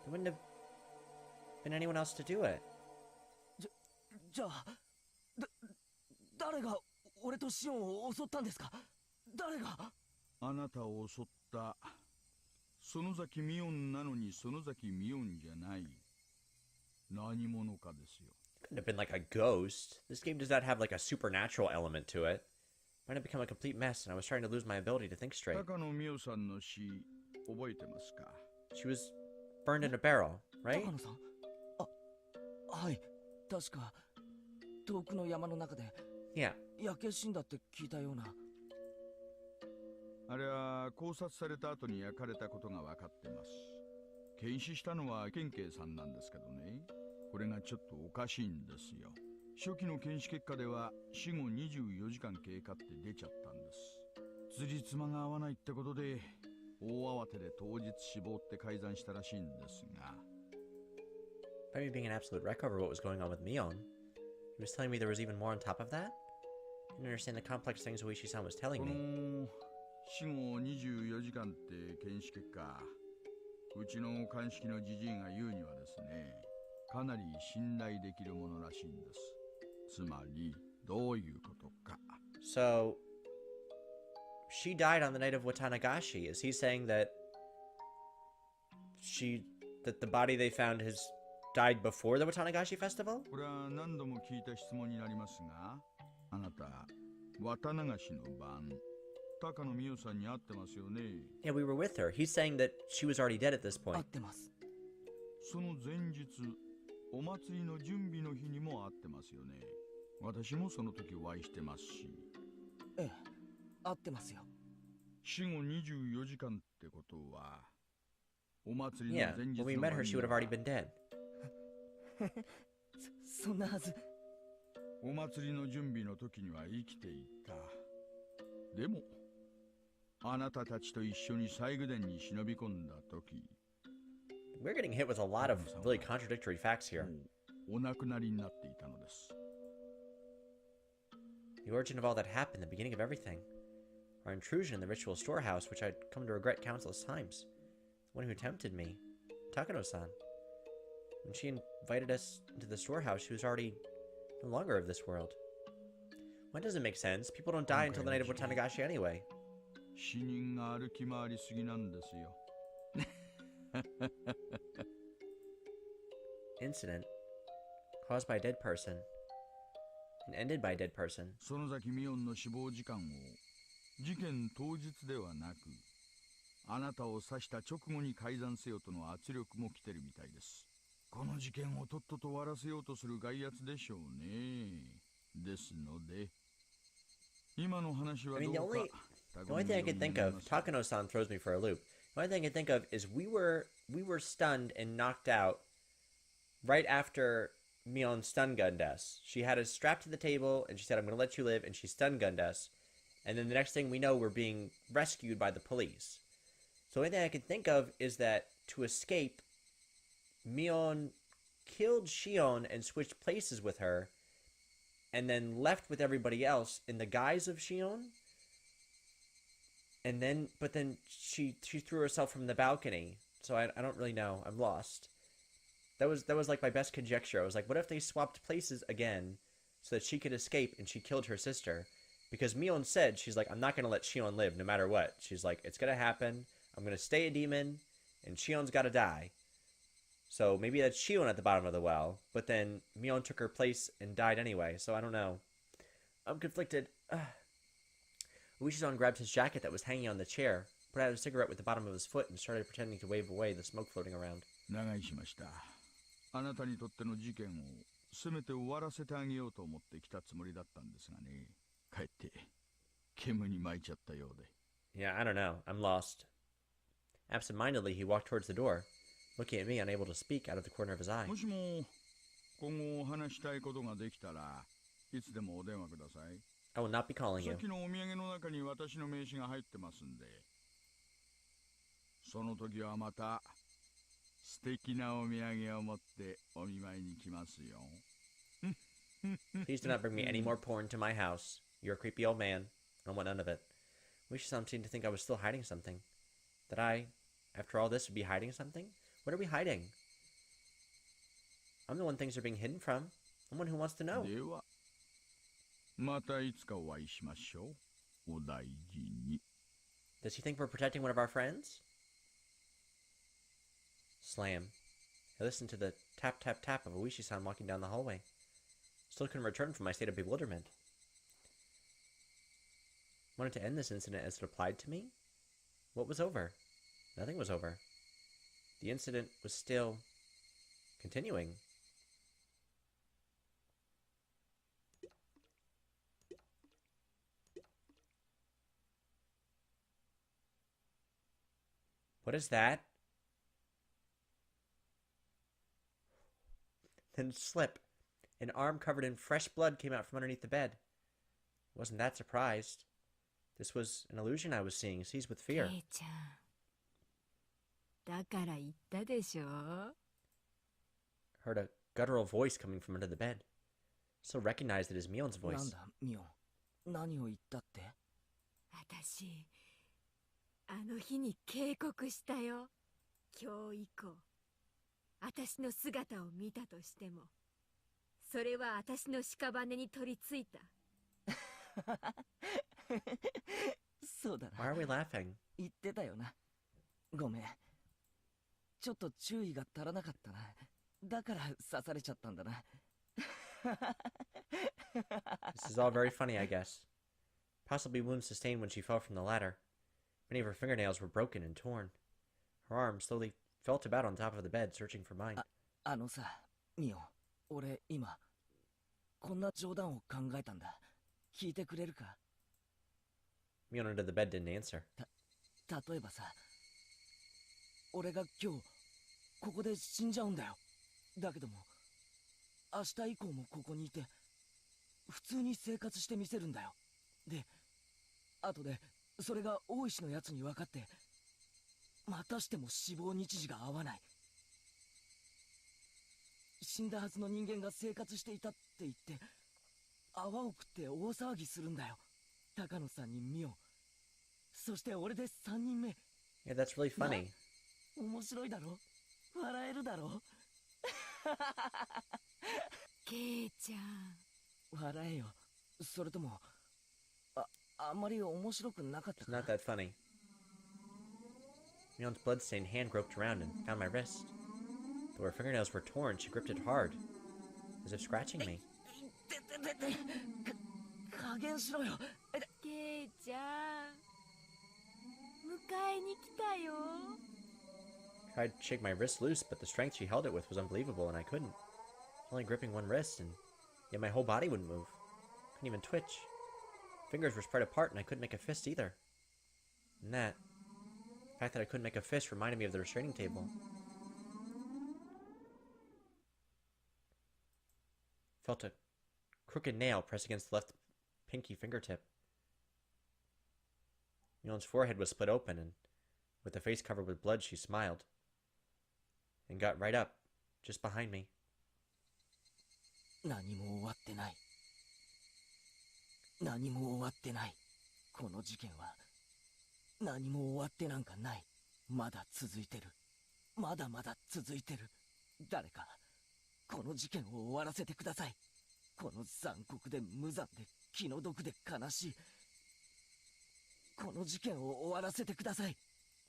S1: There wouldn't have been anyone else to do it.
S3: じゃあ誰が俺とシオンを襲ったんですか？誰が？
S4: あなたを襲った園崎ミオンなのに園崎ミオンじゃない何者かですよ。
S1: Couldn't have been like a ghost. This game does not have like a supernatural element to it. Mine had become a complete mess, and I was starting to lose my ability to think straight.
S4: 高野美代さんの死覚えてますか？
S1: She was burned in a barrel, right?
S3: 高野さん？はい、確か遠くの山の中で
S1: Yeah.
S3: 焼け死んだって聞いたような。
S4: あれは考察された後に焼かれたことが分かってます。検視したのは県警さんなんですけどね、これがちょっとおかしいんですよ。初期の検視結果では死後24時間経過って出ちゃったんです。辻褄が合わないってことで大慌てで当日死亡って改ざんしたらしいんですが。
S1: By me being an absolute wreck over what was going on with Mion, he was telling me there was even more on top of that? I didn't understand the complex things Oishi-san was telling
S4: こ
S1: me.
S4: の死後24時間って検視結果、うちの鑑識のじじいが言うにはですね、かなり信頼できるものらしいんです。つまりどういうことか。
S1: So, she died on the night of Watanagashi. Is he saying that the body they found has died before the Watanagashi festival?
S4: これは何度も聞いた質問になりますが、あなた、綿流しの晩、高野美代さんに会ってますよね。
S1: Yeah, we were with her. He's saying that she was already dead at this
S2: 合
S1: point.
S2: ってます。
S4: その前日、お祭りの準備の日にも会ってますよね。私もその時お会いしてますし。
S2: ええ、合ってますよ。
S4: 死後24時間ってことは、お祭りの
S1: Yeah,
S4: 前日
S1: when we
S4: の
S1: met
S4: 晩
S1: her,
S4: に
S1: she would have
S4: は
S1: already been dead.
S2: そんなはず。
S4: お祭りの準備の時には生きていた。でも、あなたたちと一緒に西宮殿に忍び込んだ時、
S1: We're getting hit with a lot of really contradictory facts here.
S4: お亡くなりになっていたのです。
S1: The origin of all that happened, the beginning of everything. Our intrusion in the ritual storehouse, which I'd come to regret countless times. The one who tempted me, Takano-san. When she invited us into the storehouse, she was already no longer of this world. Why does it make sense? People don't die until the night of Watanagashi anyway.
S4: 死人が歩き回りすぎなんですよ。
S1: Incident caused by a dead person and ended by a dead person.
S4: 園崎美音の死亡時間を事件当日ではなく、あなたを刺した直後に改ざんせよとの圧力も来てるみたいです。この事件をとっとと終わらせようとする外圧でしょうね。ですので、今の話は
S1: I
S4: ど
S1: mean,
S4: うか。
S1: the only thing I could think of, Takano-san throws me for a loop. The only thing I could think of is we were stunned and knocked out right after Mion stun gunned us. She had us strapped to the table and she said, "I'm going to let you live," and she stun gunned us. And then the next thing we know, we're being rescued by the police. So the only thing I can think of is that to escape, Mion killed Shion and switched places with her, and then left with everybody else in the guise of Shion. And then, but then she threw herself from the balcony. So I don't really know. I'm lost. That was like my best conjecture. I was like, what if they swapped places again so that she could escape and she killed her sister? Because Mion said, she's like, I'm not going to let Shion live no matter what. She's like, it's going to happen. I'm going to stay a demon and Shion's got to die. So maybe that's Shion at the bottom of the well. But then Mion took her place and died anyway. So I don't know. I'm conflicted. Uishi-san grabbed his jacket that was hanging on the chair, put out a cigarette with the bottom of his foot, and started pretending to wave away the smoke floating around.
S4: 長居しました。あなたにとっての事件をせめて終わらせてあげようと思って来たつもりだったんですがね。帰って煙に巻いちゃったようで。
S1: Yeah, I don't know. I'm lost. Absent-mindedly, he walked towards the door, looking at me, unable to speak, out of the corner of his eye.
S4: もしも今後お話したいことができたらいつでもお電話ください。
S1: I will not be calling
S4: さ
S1: you.
S4: っきのお土産の中に私の名刺が入ってますんで、その時はまた素敵なお土産を持ってお見舞いに来ますよ。
S1: Please do not bring me any more porn to my house. You're a creepy old man. I don't want none of it. Uishi-san seemed to think I was still hiding something. That I, after all this, would be hiding something? What are we hiding? I'm the one things are being hidden from. I'm one who wants to know.
S4: では、またいつかお会いしましょう。お大事に。
S1: Does he think we're protecting one of our friends? Slam. I listened to the tap tap tap of Uishi-san walking down the hallway. Still couldn't return from my state of bewilderment. Wanted to end this incident as it applied to me? What was over? Nothing was over. The incident was still continuing. What is that? Then slip. An arm covered in fresh blood came out from underneath the bed. I wasn't that surprised. This was an illusion I was seeing, seized with fear.
S5: ケイちゃん、だから言ったでしょ。
S1: Heard a guttural voice coming from under the bed. Still recognized it as Mion's
S2: なん
S1: voice.
S2: だ、ミオン。何を言ったって？
S5: 私、あの日に警告したよ。今日以降、私の姿を見たとしても、それは私の屍に取り付いた。
S3: そうだ
S1: Why
S3: な
S1: are we laughing?
S3: 言ってたよなごめんちょっと注意が足らなかったなだから刺されちゃったんだな
S1: This is all very funny, I guess. Possibly wounds sustained when she fell from the ladder. Many of her fingernails were broken and torn. Her arms slowly felt about on top of the bed, searching for mine.
S3: あのさミオ俺今こんな冗談を考えたんだ聞いてくれるか
S1: Mion under the bed didn't answer.
S3: 例えばさ俺が今日ここで死んじゃうんだよだけども明日以降もここにいて普通に生活してみせるんだよで後でそれが大石のやつに分かってまたしても死亡日時が合わない死んだはずの人間が生活していたって言って泡を食って大騒ぎするんだよ高野さんにミオそして俺で3人目
S1: Yeah, that's really funny.
S3: 面白いだろ笑えるだろ
S5: ケイちゃん
S3: 笑えよそれともあんまり面白くなかった
S1: It's
S3: か
S1: not that funny. Mion's blood-stained hand groped around and found my wrist. Though her fingernails were torn, she gripped it hard, as if scratching me.
S3: 加減しろよ
S5: ケイちゃん迎えに来たよ
S1: Tried to shake my wrist loose, but the strength she held it with was unbelievable, and I couldn't. I was only gripping one wrist, and yet my whole body wouldn't move. Couldn't even twitch. Fingers were spread apart, and I couldn't make a fist either. And the fact that I couldn't make a fist reminded me of the restraining table. Felt a crooked nail pressed against the left pinky fingertip. Mion's forehead was split open, and with the face covered with blood, she smiled. And got right up, just behind me.
S3: 何も終わってない何も終わってないこの事件は何も終わってなんかないまだ続いてるまだまだ続いてる誰かこの事件を終わらせてくださいこの残酷で無残で気の毒で悲しいこの事件を終わらせてください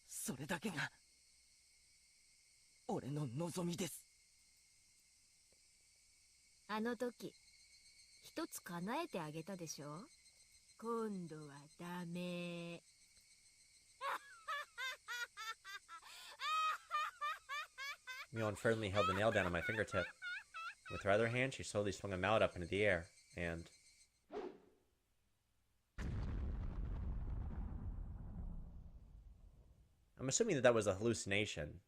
S3: それだけが俺の望みです
S5: あの時一つ叶えてあげたでしょ今度はダメ
S1: Mion firmly held the nail down on my fingertip. With her other hand, she slowly swung a mallet up into the air, and... I'm assuming that was a hallucination.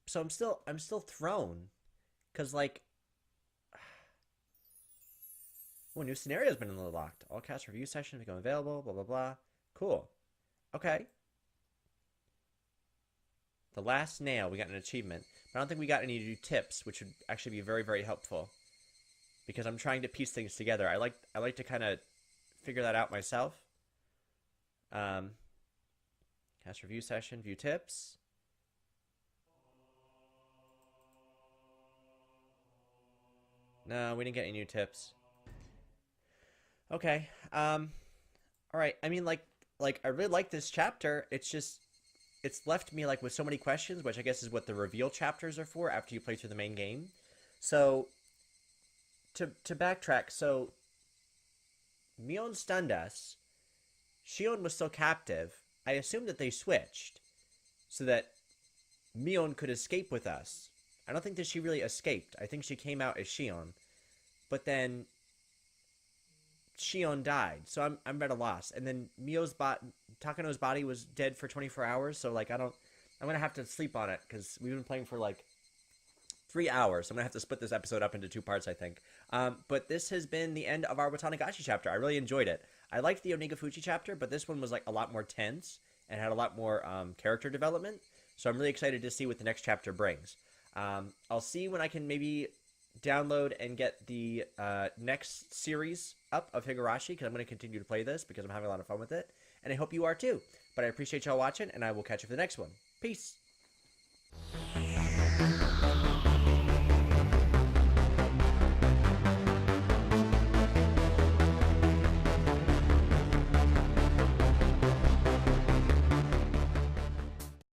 S1: So I'm still thrown. Cause like... Oh, new scenario's been unlocked. All cast review sessions become available, blah blah blah. Cool. Okay. The last nail, we got an achievement. But I don't think we got any new tips, which would actually be very, very helpful. Because I'm trying to piece things together. I like to kind of figure that out myself. Cast review session, view tips. No, we didn't get any new tips. Okay. Alright, I mean, like, I really like this chapter. It's just... It's left me, like, with so many questions, which I guess is what the reveal chapters are for after you play through the main game. So, to backtrack, so... Mion stunned us. Shion was still captive. I assumed that they switched. So that Mion could escape with us. I don't think that she really escaped. I think she came out as Shion. But then... Shion died, so I'm at a loss. And then Takano's body was dead for 24 hours, so like I'm gonna have to sleep on it because we've been playing for like 3 hours. I'm gonna have to split this episode up into 2 parts, I think. But this has been the end of our Watanagashi chapter. I really enjoyed it. I liked the Onigafuchi chapter, but this one was like a lot more tense and had a lot more character development. So I'm really excited to see what the next chapter brings. I'll see when I can maybe download and get the next series up of Higurashi, because I'm going to continue to play this because I'm having a lot of fun with it, and I hope you are too. But I appreciate y'all watching, and I will catch you for the next one. Peace!